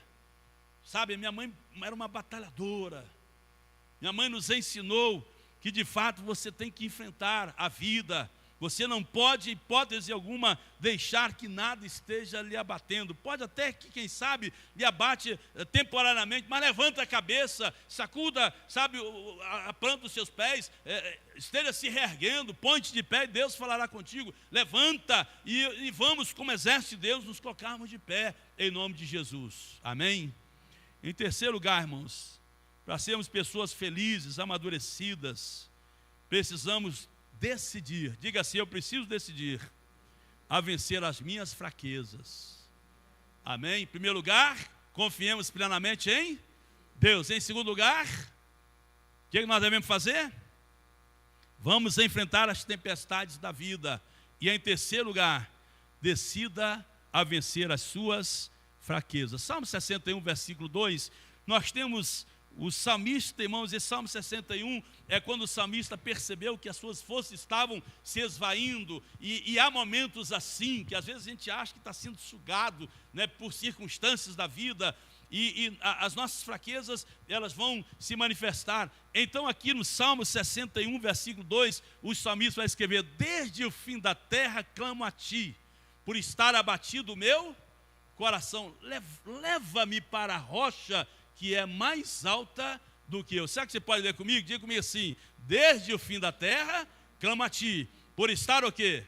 minha mãe era uma batalhadora. Minha mãe nos ensinou que de fato você tem que enfrentar a vida, Você não pode, hipótese alguma, deixar que nada esteja lhe abatendo. Pode até que, quem sabe, lhe abate temporariamente, mas levanta a cabeça, sacuda, sabe, a planta dos seus pés, esteja se reerguendo, põe-te de pé e Deus falará contigo. Levanta e vamos, como exército de Deus, nos colocarmos de pé, em nome de Jesus. Amém? Em terceiro lugar, irmãos, para sermos pessoas felizes, amadurecidas, precisamos decidir. Diga assim: eu preciso decidir a vencer as minhas fraquezas. Amém? Em primeiro lugar, confiemos plenamente em Deus. Em segundo lugar, o que nós devemos fazer? Vamos enfrentar as tempestades da vida. E em terceiro lugar, decida a vencer as suas fraquezas. Salmo 61, versículo 2, nós temos o salmista, irmãos, esse Salmo 61 é quando o salmista percebeu que as suas forças estavam se esvaindo, e há momentos assim, que às vezes a gente acha que está sendo sugado, né, por circunstâncias da vida, e as nossas fraquezas, elas vão se manifestar. Então aqui no Salmo 61, versículo 2, o salmista vai escrever: desde o fim da terra clamo a ti, por estar abatido o meu coração, leva-me para a rocha que é mais alta do que eu. Será que você pode ler comigo? Diga comigo assim: desde o fim da terra, clama a ti, por estar o quê?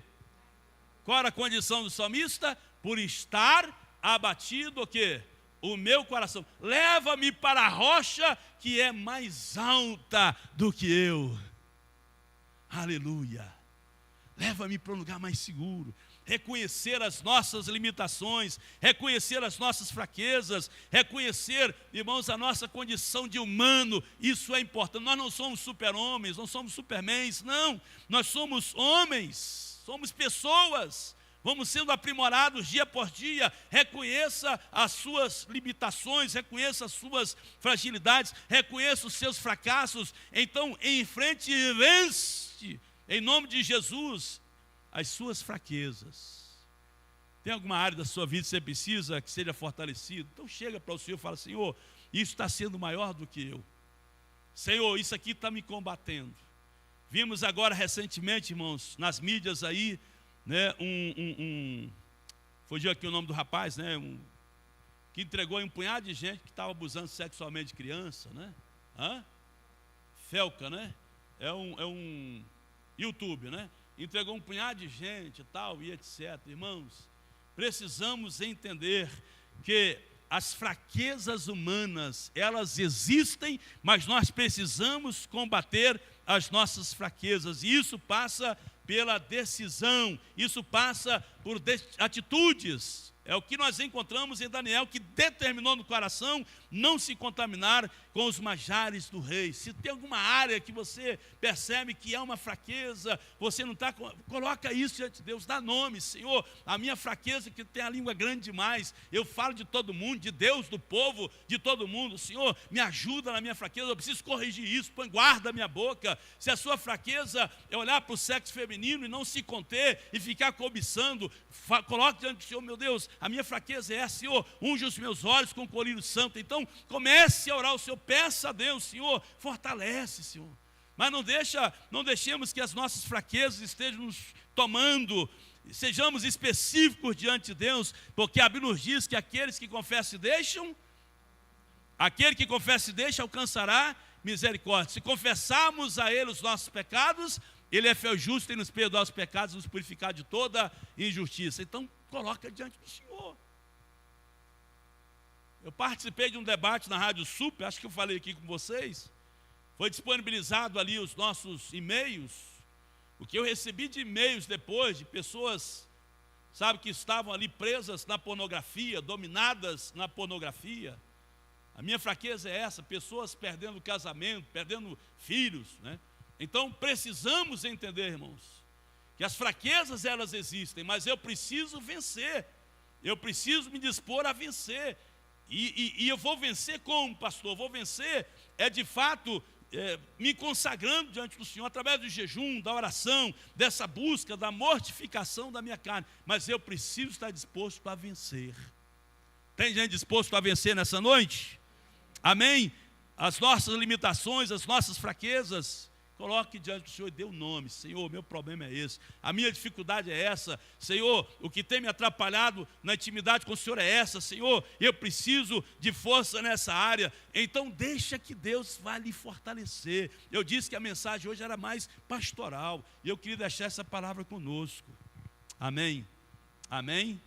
Qual era a condição do salmista? Por estar abatido o quê? O meu coração. Leva-me para a rocha que é mais alta do que eu. Aleluia. Leva-me para um lugar mais seguro. Reconhecer as nossas limitações, reconhecer as nossas fraquezas, reconhecer, irmãos, a nossa condição de humano. Isso é importante. Nós não somos super-homens, não somos supermans, não. Nós somos homens, somos pessoas. Vamos sendo aprimorados dia por dia. Reconheça as suas limitações, reconheça as suas fragilidades, reconheça os seus fracassos. Então, enfrente e vence, em nome de Jesus, as suas fraquezas. Tem alguma área da sua vida que você precisa que seja fortalecido? Então chega para o Senhor e fala: Senhor, isso está sendo maior do que eu. Senhor, isso aqui está me combatendo. Vimos agora recentemente, irmãos, nas mídias aí, né, fugiu aqui o nome do rapaz, né, que entregou um punhado de gente que estava abusando sexualmente de criança, né? Felca, né? É um YouTube, né? Entregou um punhado de gente e tal, e etc. Irmãos, precisamos entender que as fraquezas humanas, elas existem, mas nós precisamos combater as nossas fraquezas, e isso passa pela decisão, isso passa por atitudes. É o que nós encontramos em Daniel, que determinou no coração não se contaminar com os manjares do rei. Se tem alguma área que você percebe que é uma fraqueza, você não está, coloca isso diante de Deus, dá nome: Senhor, a minha fraqueza é que tem a língua grande demais, eu falo de todo mundo, de Deus, do povo, de todo mundo. Senhor, me ajuda na minha fraqueza, eu preciso corrigir isso, põe guarda a minha boca. Se a sua fraqueza é olhar para o sexo feminino e não se conter e ficar cobiçando, coloque diante do Senhor: meu Deus, a minha fraqueza é essa, Senhor, unge os meus olhos com colírio santo. Então comece a orar ao Senhor, peça a Deus: Senhor, fortalece, Senhor. Mas não deixemos que as nossas fraquezas estejam nos tomando. Sejamos específicos diante de Deus, porque a Bíblia nos diz que aquele que confessa e deixa alcançará misericórdia. Se confessarmos a Ele os nossos pecados, Ele é fiel e justo em nos perdoar os pecados e nos purificar de toda injustiça. Então coloca diante do Senhor. Eu participei de um debate na Rádio Super, acho que eu falei aqui com vocês. Foi disponibilizado ali os nossos e-mails. O que eu recebi de e-mails depois, de pessoas, sabe, que estavam ali presas na pornografia, dominadas na pornografia. A minha fraqueza é essa: pessoas perdendo casamento, perdendo filhos, né? Então precisamos entender, irmãos, que as fraquezas, elas existem, mas eu preciso vencer. Eu preciso me dispor a vencer. E eu vou vencer como, pastor? Vou vencer de fato me consagrando diante do Senhor, através do jejum, da oração, dessa busca, da mortificação da minha carne. Mas eu preciso estar disposto a vencer. Tem gente disposto a vencer nessa noite? Amém? As nossas limitações, as nossas fraquezas. coloque diante do Senhor e dê o nome. Senhor, meu problema é esse, a minha dificuldade é essa. Senhor, o que tem me atrapalhado na intimidade com o Senhor é essa. Senhor, eu preciso de força nessa área. Então deixa que Deus vá lhe fortalecer. Eu disse que a mensagem hoje era mais pastoral, e eu queria deixar essa palavra conosco. Amém? Amém?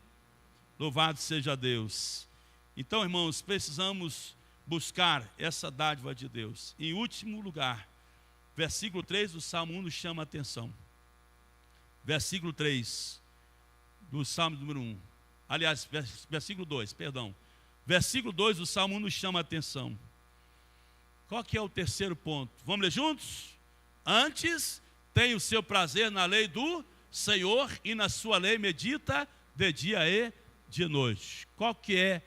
Louvado seja Deus. Então, irmãos, precisamos buscar essa dádiva de Deus. Em último lugar, versículo 3 do Salmo 1 nos chama a atenção. Versículo 3 do Salmo número 1. Aliás, versículo 2, perdão. Versículo 2 do Salmo 1 nos chama a atenção. Qual que é o terceiro ponto? Vamos ler juntos? Antes, tem o seu prazer na lei do Senhor, e na sua lei medita de dia e de noite. Qual que é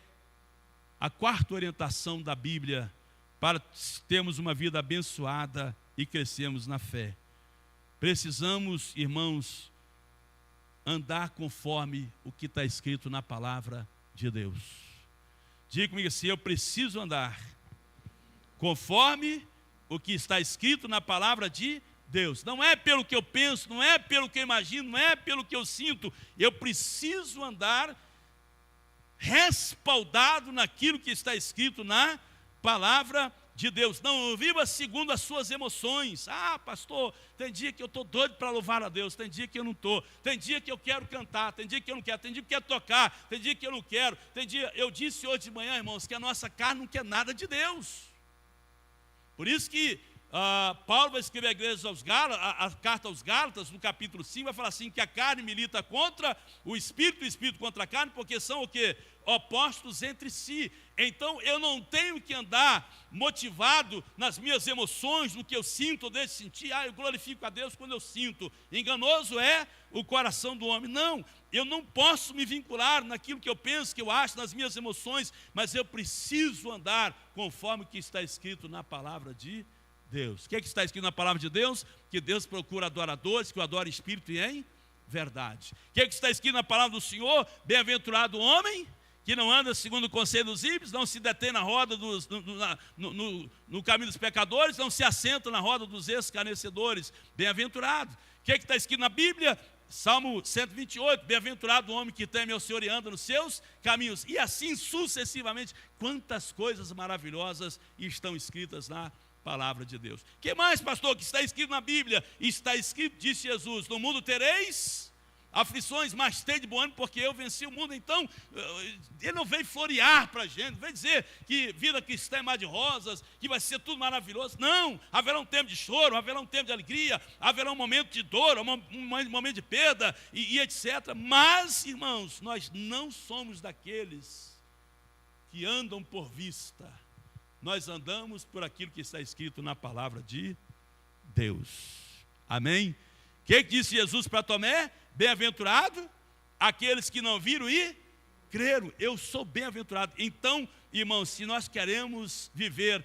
a quarta orientação da Bíblia para termos uma vida abençoada e crescermos na fé? Precisamos, irmãos, andar conforme o que está escrito na palavra de Deus. Diga comigo assim: eu preciso andar conforme o que está escrito na palavra de Deus. Não é pelo que eu penso, não é pelo que eu imagino, não é pelo que eu sinto. Eu preciso andar respaldado naquilo que está escrito na palavra de Deus. Não viva segundo as suas emoções. Ah, pastor, tem dia que eu estou doido para louvar a Deus, tem dia que eu não estou, tem dia que eu quero cantar, tem dia que eu não quero, tem dia que eu quero tocar, tem dia que eu não quero, tem dia... Eu disse hoje de manhã, irmãos, que a nossa carne não quer nada de Deus. Por isso que Paulo vai escrever a carta aos Gálatas, no capítulo 5, vai falar assim, que a carne milita contra o espírito contra a carne, porque são o quê? Opostos entre si. Então eu não tenho que andar motivado nas minhas emoções, no que eu sinto ou deixo de sentir. Eu glorifico a Deus quando eu sinto. Enganoso é o coração do homem. Não, eu não posso me vincular naquilo que eu penso, que eu acho, nas minhas emoções, mas eu preciso andar conforme o que está escrito na palavra de Deus. O que está escrito na palavra de Deus? Que Deus procura adoradores que o adorem em espírito e em verdade. O que está escrito na palavra do Senhor? Bem-aventurado o homem que não anda segundo o conselho dos ímpios, não se detém na roda no caminho dos pecadores, não se assenta na roda dos escarnecedores. Bem-aventurado. O que está escrito na Bíblia? Salmo 128, bem-aventurado o homem que teme ao Senhor e anda nos seus caminhos. E assim sucessivamente, quantas coisas maravilhosas estão escritas na palavra de Deus. O que mais, pastor, que está escrito na Bíblia? Está escrito, disse Jesus, no mundo tereis aflições, mas tem de bom ânimo, porque eu venci o mundo. Então, ele não veio florear para a gente, não veio dizer que vida cristã é mar de rosas, que vai ser tudo maravilhoso. Não, haverá um tempo de choro, haverá um tempo de alegria, haverá um momento de dor, um momento de perda e etc. Mas, irmãos, nós não somos daqueles que andam por vista. Nós andamos por aquilo que está escrito na palavra de Deus. Amém? O que disse Jesus para Tomé? Bem-aventurado aqueles que não viram e creram. Eu sou bem-aventurado. Então, irmãos, se nós queremos viver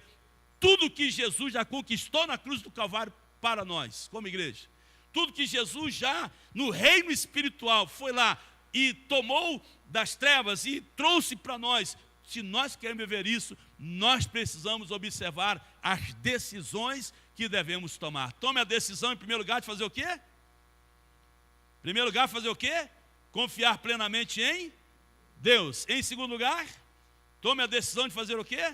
tudo que Jesus já conquistou na cruz do Calvário para nós, como igreja, tudo que Jesus já no reino espiritual foi lá e tomou das trevas e trouxe para nós, se nós queremos viver isso, nós precisamos observar as decisões que devemos tomar. Tome a decisão, em primeiro lugar, de fazer o quê? Em primeiro lugar, fazer o quê? Confiar plenamente em Deus. Em segundo lugar, tome a decisão de fazer o quê?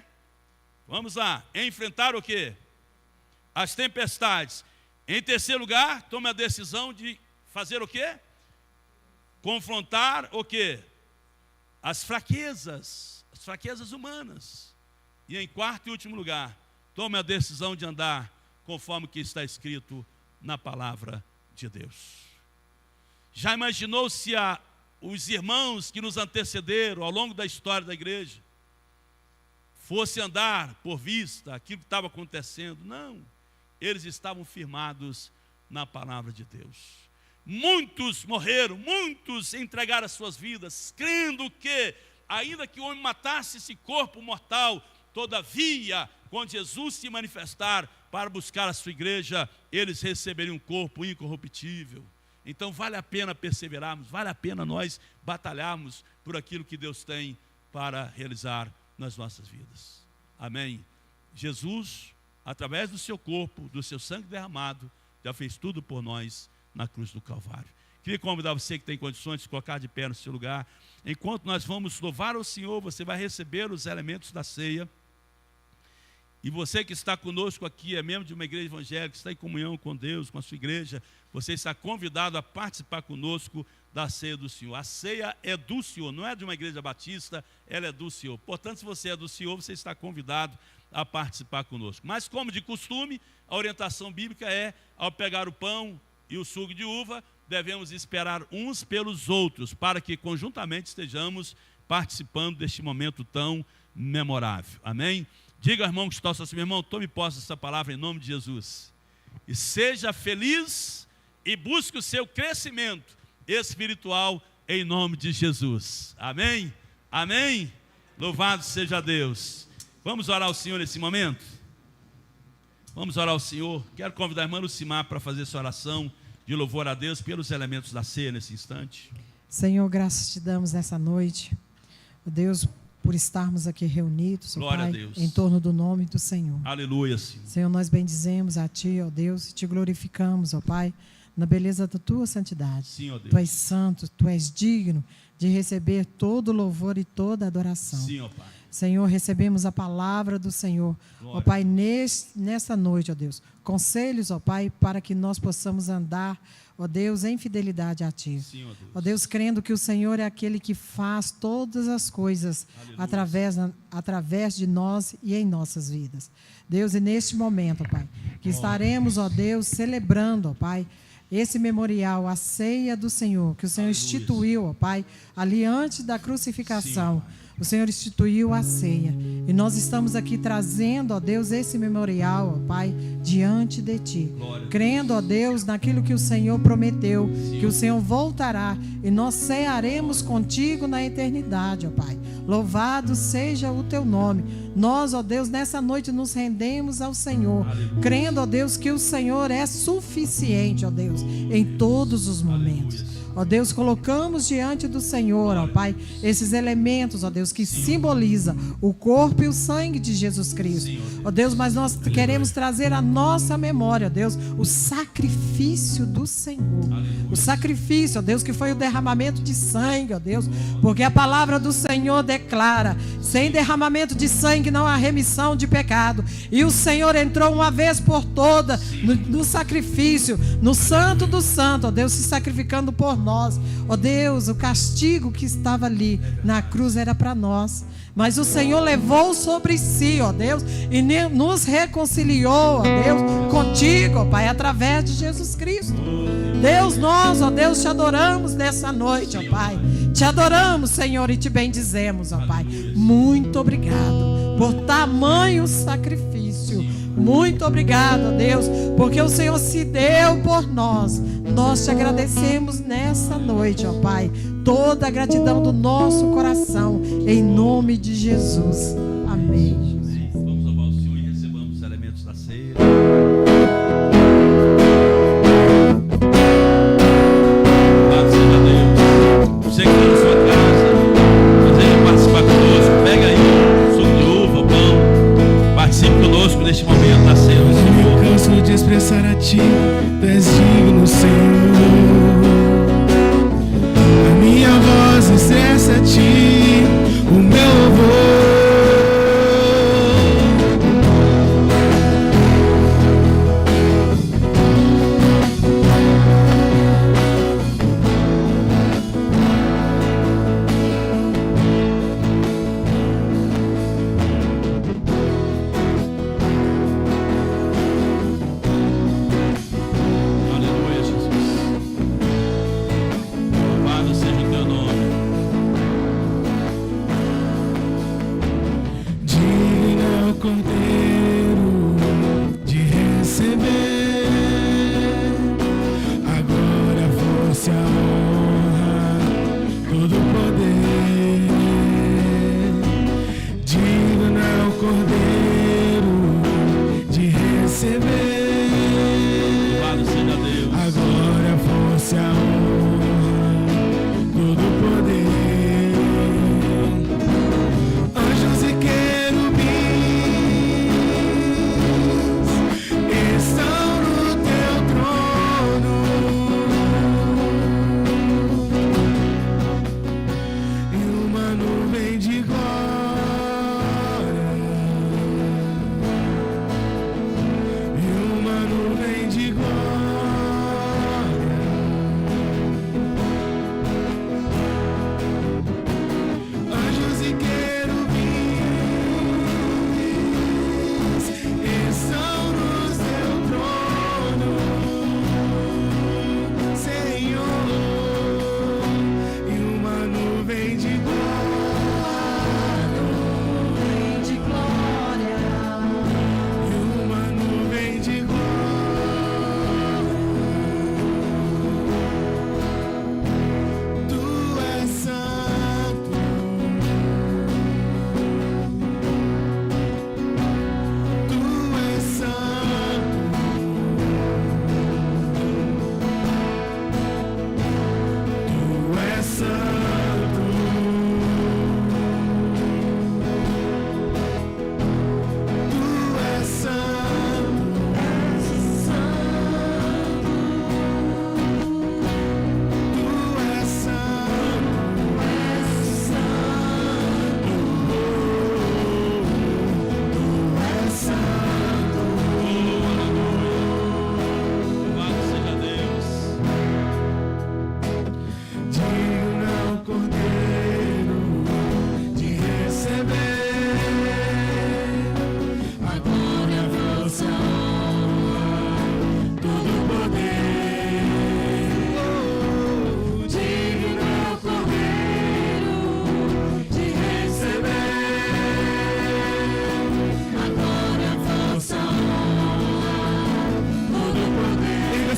Vamos lá, enfrentar o quê? As tempestades. Em terceiro lugar, tome a decisão de fazer o quê? Confrontar o quê? As fraquezas humanas. E em quarto e último lugar, tome a decisão de andar conforme o que está escrito na palavra de Deus. Já imaginou se os irmãos que nos antecederam ao longo da história da igreja fossem andar por vista aquilo que estava acontecendo? Não, eles estavam firmados na palavra de Deus. Muitos morreram, muitos entregaram as suas vidas, crendo que, ainda que o homem matasse esse corpo mortal, todavia, quando Jesus se manifestar para buscar a sua igreja, eles receberiam um corpo incorruptível. Então vale a pena perseverarmos, vale a pena nós batalharmos por aquilo que Deus tem para realizar nas nossas vidas. Amém? Jesus através do seu corpo, do seu sangue derramado, já fez tudo por nós na cruz do Calvário. Queria convidar você que tem condições de se colocar de pé no seu lugar. Enquanto nós vamos louvar ao Senhor, você vai receber os elementos da ceia. E você que está conosco aqui, é membro de uma igreja evangélica, está em comunhão com Deus, com a sua igreja, você está convidado a participar conosco da ceia do Senhor. A ceia é do Senhor, não é de uma igreja batista, ela é do Senhor. Portanto, se você é do Senhor, você está convidado a participar conosco. Mas, como de costume, a orientação bíblica é, ao pegar o pão e o suco de uva, devemos esperar uns pelos outros, para que conjuntamente estejamos participando deste momento tão memorável. Amém? Diga ao irmão que está assim, meu irmão, tome posse dessa palavra em nome de Jesus. E seja feliz e busque o seu crescimento espiritual em nome de Jesus. Amém? Amém? Louvado seja Deus. Vamos orar ao Senhor nesse momento? Vamos orar ao Senhor. Quero convidar a irmã Lucimar para fazer essa oração de louvor a Deus pelos elementos da ceia nesse instante. Senhor, graças te damos nessa noite, ó Deus, por estarmos aqui reunidos, ó Glória Pai, a Deus. em torno do nome do Senhor. Aleluia, Senhor. Senhor, nós bendizemos a Ti, ó Deus, e Te glorificamos, ó Pai, na beleza da Tua santidade. Sim, ó Deus. Tu és santo, Tu és digno de receber todo louvor e toda adoração. Sim, ó Pai. Senhor, recebemos a palavra do Senhor, Glória. ó Pai, nessa noite, ó Deus. Conselhos, ó Pai, para que nós possamos andar, ó Deus, em fidelidade a Ti. Sim, ó Deus. Ó Deus, crendo que o Senhor é aquele que faz todas as coisas através de nós e em nossas vidas. Deus, e neste momento, ó Pai, que estaremos, ó Deus, celebrando, ó Pai, esse memorial, a ceia do Senhor, que o Senhor instituiu, ó Pai, ali antes da crucificação. Sim, o Senhor instituiu a ceia. E nós estamos aqui trazendo, ó Deus, esse memorial, ó Pai, diante de Ti. Crendo, ó Deus, naquilo que o Senhor prometeu, que o Senhor voltará e nós cearemos contigo na eternidade, ó Pai. Louvado seja o Teu nome. Nós, ó Deus, nessa noite nos rendemos ao Senhor, crendo, ó Deus, que o Senhor é suficiente, ó Deus, em todos os momentos. Ó Deus, colocamos diante do Senhor, ó Pai, esses elementos, ó Deus, que simboliza o corpo e o sangue de Jesus Cristo. Ó Deus, mas nós queremos trazer à nossa memória, ó Deus, o sacrifício do Senhor. O sacrifício, ó Deus, que foi o derramamento de sangue, ó Deus, porque a palavra do Senhor declara, sem derramamento de sangue não há remissão de pecado. E o Senhor entrou uma vez por toda no sacrifício, no santo do santo, ó Deus, se sacrificando por nós. Ó Deus, o castigo que estava ali na cruz era para nós, mas o Senhor levou sobre si, ó Deus, e nos reconciliou, ó Deus, contigo, ó Pai, através de Jesus Cristo. Deus, nós, ó Deus, te adoramos nessa noite, ó Pai. Te adoramos, Senhor, e te bendizemos, ó Pai. Muito obrigado por tamanho sacrifício. Muito obrigado, ó Deus, porque o Senhor se deu por nós. Nós te agradecemos nessa noite, ó Pai. Toda a gratidão do nosso coração, em nome de Jesus. Amém. Vamos louvar o Senhor e recebamos os elementos da ceia. Louvado seja Deus. Você que está na sua casa, deseja participar conosco, pega aí o suco de uva, o pão, participe conosco neste momento da ceia do Senhor. Eu canso de expressar a Ti, Tu és digno, Senhor. A minha voz expressa a Ti o meu louvor. Aleluia, Jesus. Louvado seja o teu nome.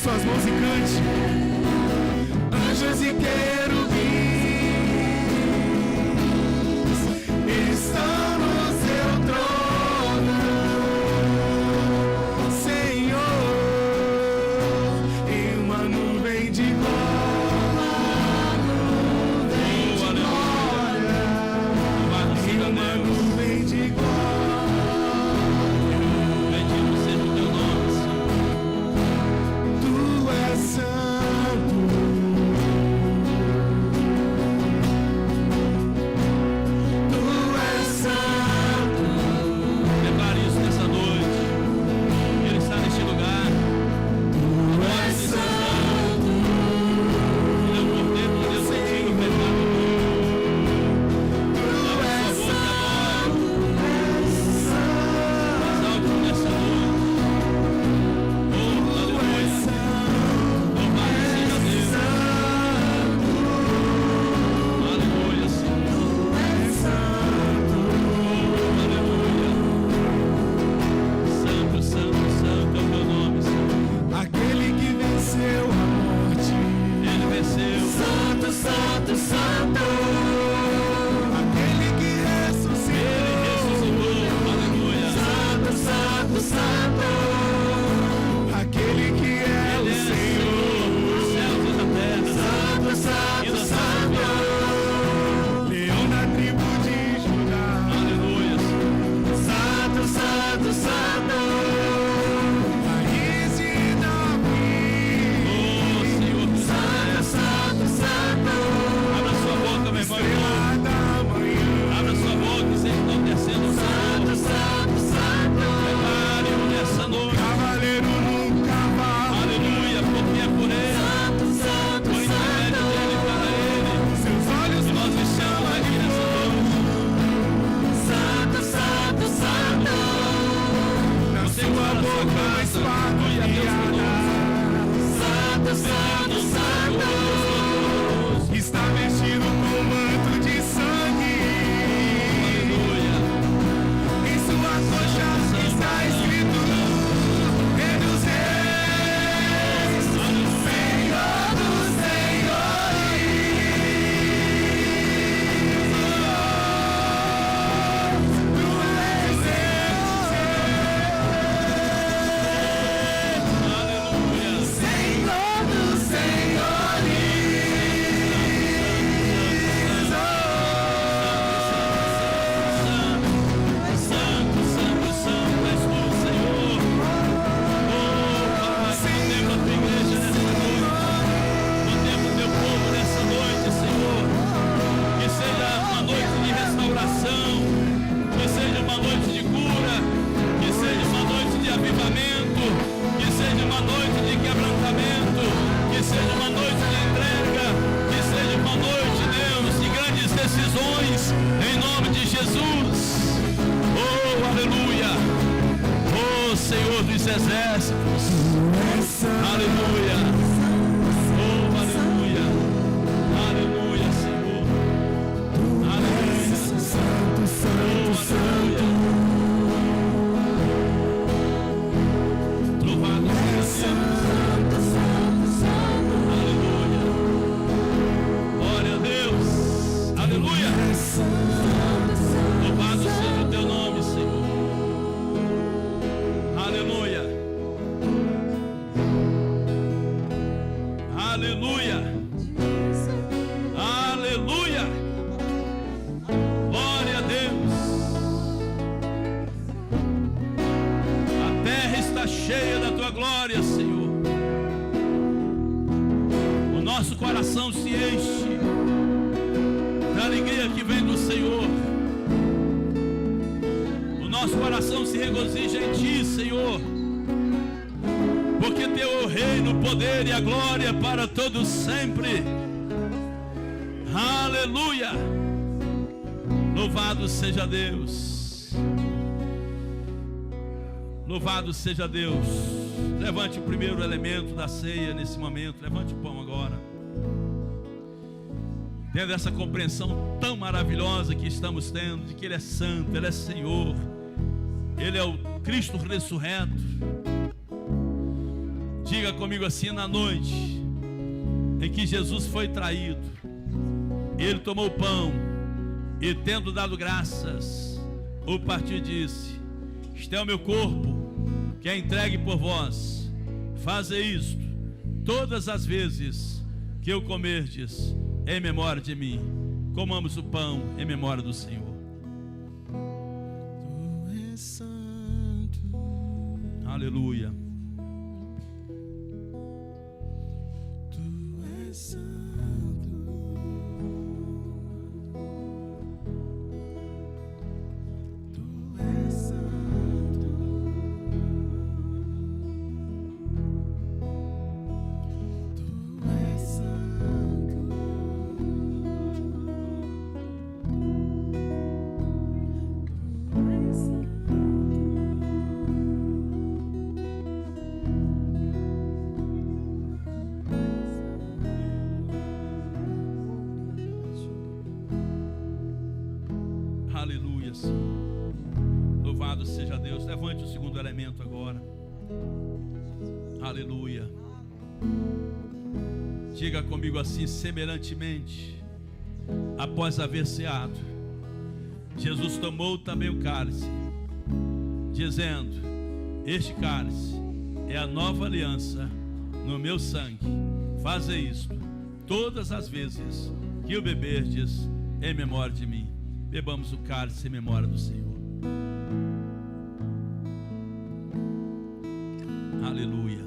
suas mãos e cante. Anjos e querubins estão no seu trono, Senhor, em uma nuvem de glória, em uma nuvem de glória. Bendito seja o teu nome, Senhor. Tu és santo, tu és santo, Declare isso nessa noite. Ele está neste lugar. tu és santo, Ele é o Cordeiro de Deus que tira o pecado do mundo. tu és santo, Mais alto nessa noite. Oh, aleluia. Louvado seja Deus. Aleluia, Senhor. Oh, aleluia. Santo, santo, santo é o teu nome, Senhor. aquele que venceu a morte. Ele venceu. Santo, santo, santo, aquele que Ele ressuscitou. ressuscitou. Aleluia. Santo, santo, santo, aquele que é Ele o é Senhor. dos céus e da terra. Santo, santo, santo, leão da tribo de Judá. Aleluia. Santo, santo, santo, raiz de Davi. Oh, Senhor dos Santo, céus. santo, santo, Abra sua boca, meu irmão. estrela da manhã. Abra sua boca e seja enaltecendo o Santo, Senhor. santo, santo, Prepare-o nessa noite. cavaleiro no cavalo. Aleluia, porque é por ele, Santo, santo, por intermédio santo, dele e para ele. seus olhos E nós estamos aqui nessa noite. Santo, santo, santo, na Você sua está na sua boca uma casa. espada Glória a Deus afiada. Santo, santo, santo, está vestido com um manto de sangue. Aleluia. Em sua coxa está escrito: Rei dos Reis, Senhor dos Senhores. Tu és Aleluia. Senhor dos Santo, santo, santo és tu, Senhor. Oh, Pai, contempla a tua igreja nessa noite. Contempla o teu povo nessa noite, Senhor. Que seja uma noite de restauração, que seja uma noite de cura, que seja uma noite de avivamento, que seja uma noite de quebrantamento, que seja uma noite de entrega, que seja uma noite, Deus, de grandes decisões, em nome de Jesus. Oh, aleluia. Oh, Senhor dos exércitos. Aleluia. Oh, aleluia. Aleluia, Senhor. Aleluia. Santo, santo, santo, Louvado seja Deus. Aleluia. Glória a Deus. Aleluia. Louvado seja o teu nome, Senhor. Aleluia. Aleluia. Aleluia. Glória a Deus. A terra está cheia da tua glória, Senhor. O nosso coração se enche da alegria que vem do Senhor. O nosso coração se regozija em ti, Senhor, porque teu é o reino, o poder e a glória para todos sempre. Aleluia. Louvado seja Deus. Louvado seja Deus. Levante o primeiro elemento da ceia nesse momento. Levante o pão agora. Tendo essa compreensão tão maravilhosa que estamos tendo, de que Ele é santo, Ele é Senhor, Ele é o Cristo ressurreto. Diga comigo assim: na noite em que Jesus foi traído, ele tomou o pão e, tendo dado graças, o partiu e disse: este é o meu corpo, que é entregue por vós. Faze isto todas as vezes que o comerdes, em memória de mim. Comamos o pão em memória do Senhor. Tu és santo. Aleluia. Tu és santo. Tu és santo. Tu és santo. Aleluia, Senhor. Louvado seja Deus. Levante o segundo elemento agora. Aleluia. Diga comigo assim: semelhantemente, após haver ceado, Jesus tomou também o cálice, dizendo: este cálice é a nova aliança no meu sangue. Faze isto todas as vezes que o beberdes, em memória de mim. Bebamos o cálice em memória do Senhor. Aleluia.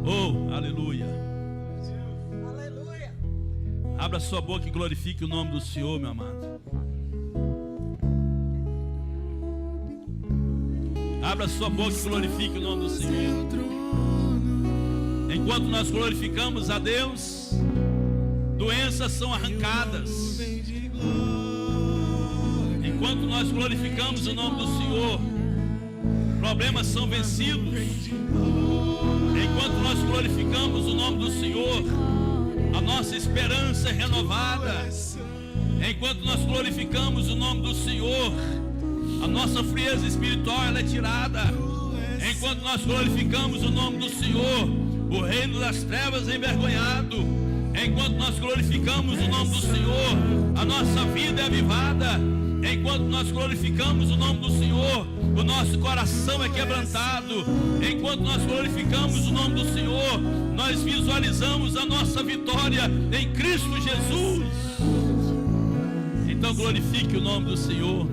Oh, aleluia. Aleluia. Abra sua boca e glorifique o nome do Senhor, meu amado. Abra sua boca e glorifique o nome do Senhor. Enquanto nós glorificamos a Deus, doenças são arrancadas. Enquanto nós glorificamos o nome do Senhor, problemas são vencidos. Enquanto nós glorificamos o nome do Senhor, a nossa esperança é renovada. Enquanto nós glorificamos o nome do Senhor, a nossa frieza espiritual ela é tirada. Enquanto nós glorificamos o nome do Senhor, o reino das trevas é envergonhado. Enquanto nós glorificamos o nome do Senhor, a nossa vida é avivada. Enquanto nós glorificamos o nome do Senhor, o nosso coração é quebrantado. Enquanto nós glorificamos o nome do Senhor, nós visualizamos a nossa vitória em Cristo Jesus. Então glorifique o nome do Senhor.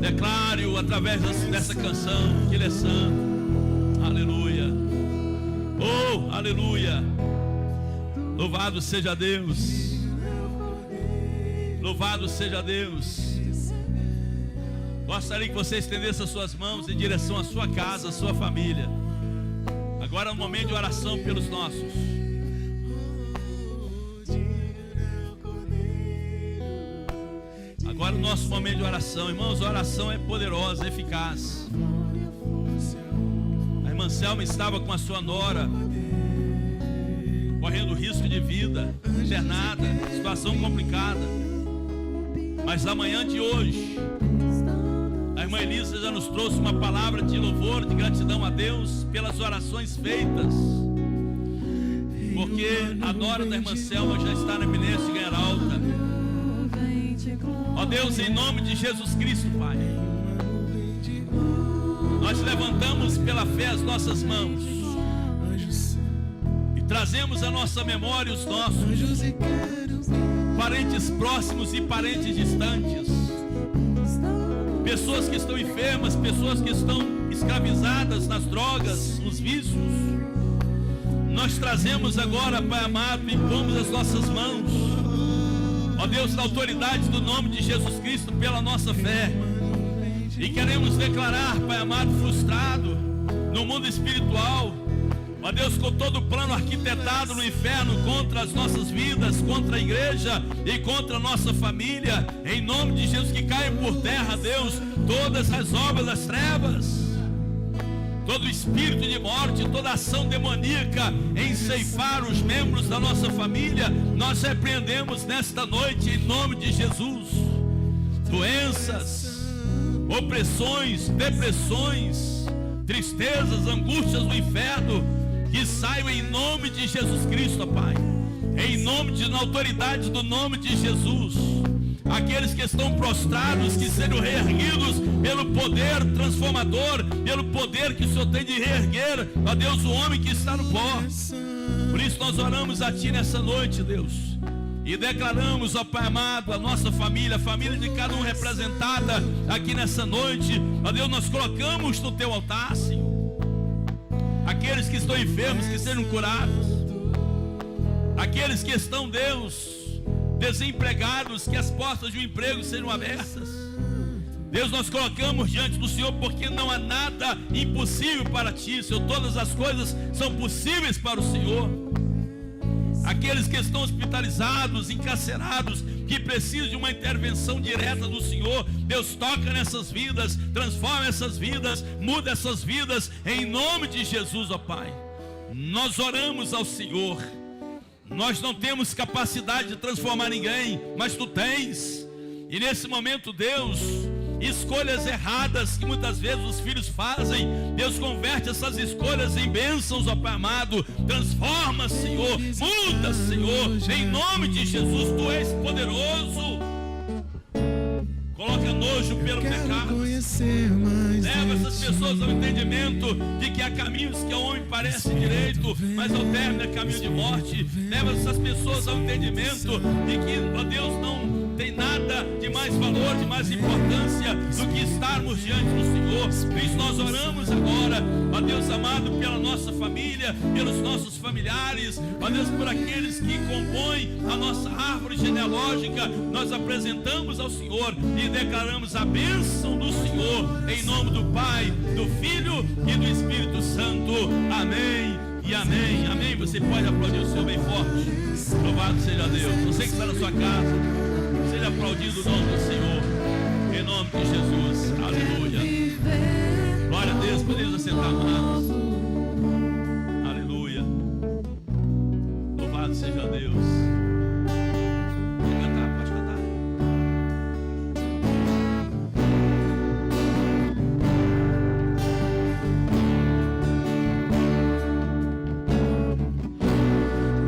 Declare-o através dessa canção que Ele é santo. Aleluia. Oh, aleluia. Louvado seja Deus. Louvado seja Deus. Gostaria que você estendesse as suas mãos em direção à sua casa, à sua família. Agora é um momento de oração pelos nossos. Agora é o nosso momento de oração. Irmãos, a oração é poderosa, eficaz. A irmã Selma estava com a sua nora, correndo risco de vida, internada, situação complicada. Mas amanhã de hoje, a irmã Elisa já nos trouxe uma palavra de louvor, de gratidão a Deus pelas orações feitas. Porque a nora da irmã Selma já está na iminência de ganhar alta. Ó Deus, em nome de Jesus Cristo, Pai, nós levantamos pela fé as nossas mãos e trazemos à nossa memória os nossos parentes próximos e parentes distantes, pessoas que estão enfermas, pessoas que estão escravizadas nas drogas, nos vícios. Nós trazemos agora, Pai amado, e pomos as nossas mãos, ó Deus, na autoridade do nome de Jesus Cristo, pela nossa fé, e queremos declarar, Pai amado, frustrado no mundo espiritual, ó Deus, com todo o plano arquitetado no inferno contra as nossas vidas, contra a igreja e contra a nossa família, em nome de Jesus, que caem por terra, Deus, todas as obras das trevas, todo espírito de morte, toda ação demoníaca em ceifar os membros da nossa família, nós repreendemos nesta noite, em nome de Jesus. Doenças, opressões, depressões, tristezas, angústias do inferno, que saiam em nome de Jesus Cristo, ó Pai. Em nome de, na autoridade do nome de Jesus. Aqueles que estão prostrados, que sejam reerguidos pelo poder transformador, pelo poder que o Senhor tem de reerguer, ó Deus, o homem que está no pó. Por isso nós oramos a Ti nessa noite, Deus, e declaramos, ó Pai amado, a nossa família, a família de cada um representada aqui nessa noite, ó Deus, nós colocamos no Teu altar, Senhor. Aqueles que estão enfermos, que sejam curados. Aqueles que estão, Deus, desempregados, que as portas de um emprego sejam abertas. Deus, nós colocamos diante do Senhor, porque não há nada impossível para Ti, Senhor. Todas as coisas são possíveis para o Senhor. Aqueles que estão hospitalizados, encarcerados, que precisam de uma intervenção direta do Senhor, Deus, toca nessas vidas, transforma essas vidas, muda essas vidas, em nome de Jesus, ó Pai. Nós oramos ao Senhor. Nós não temos capacidade de transformar ninguém, mas Tu tens. E nesse momento, Deus, escolhas erradas que muitas vezes os filhos fazem, Deus, converte essas escolhas em bênçãos, ó Pai amado. Transforma, Senhor, muda, Senhor, em nome de Jesus. Tu és poderoso. Coloca nojo pelo pecado. Leva essas pessoas ao entendimento de que há caminhos que ao homem parece direito, mas ao término é caminho de morte. Leva essas pessoas ao entendimento de que, ó Deus, não tem nada de mais valor, de mais importância do que estarmos diante do Senhor. Por isso nós oramos agora, ó Deus amado, pela nossa família, pelos nossos familiares, ó Deus, por aqueles que compõem a nossa árvore genealógica. Nós apresentamos ao Senhor e declaramos a bênção do Senhor, em nome do Pai, do Filho e do Espírito Santo. Amém e amém, amém. Você pode aplaudir o Senhor bem forte. Louvado seja Deus. Você que está na sua casa, seja aplaudido o nome do Senhor, em nome de Jesus. Aleluia. Glória a Deus. Podemos assentar, amados. Aleluia. Louvado seja Deus. Pode cantar, pode cantar.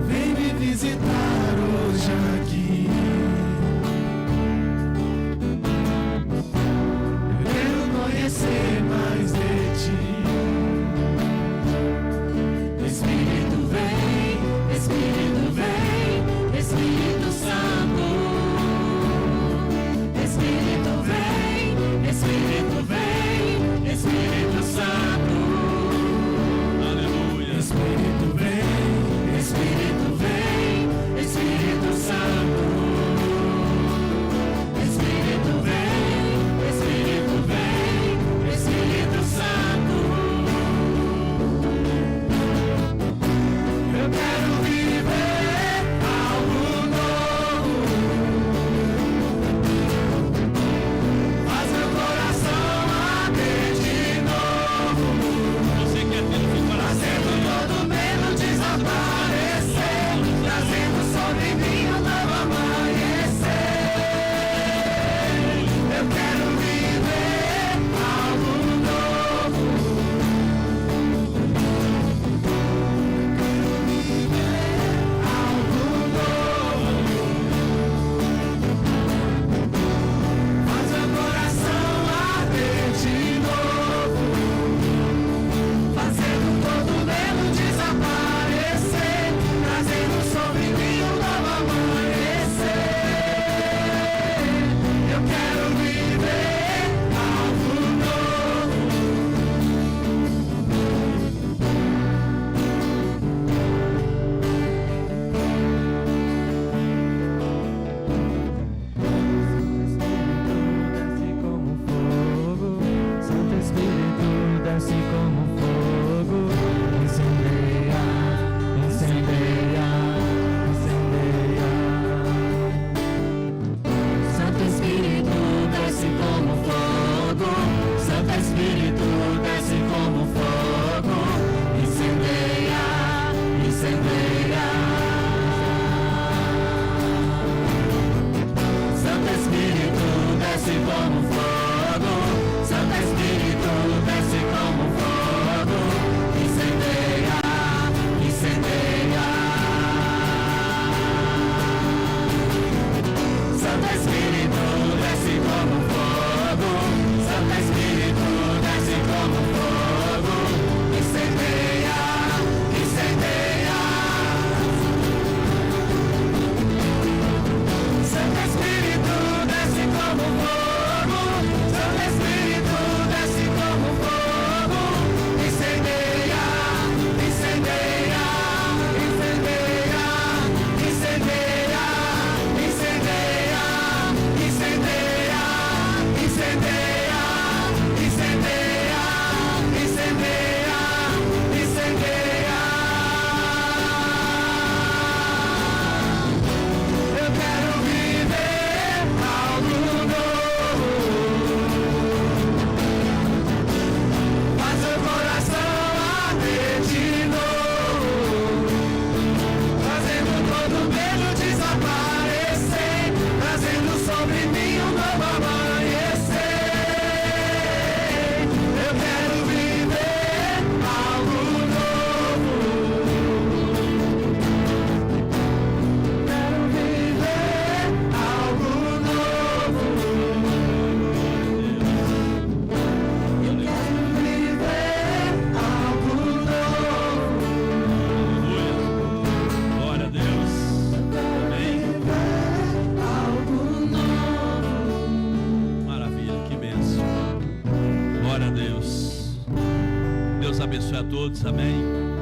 Vem me visitar hoje aqui. Eu quero conhecer mais de Ti. Espírito vem, abençoe a todos. Amém.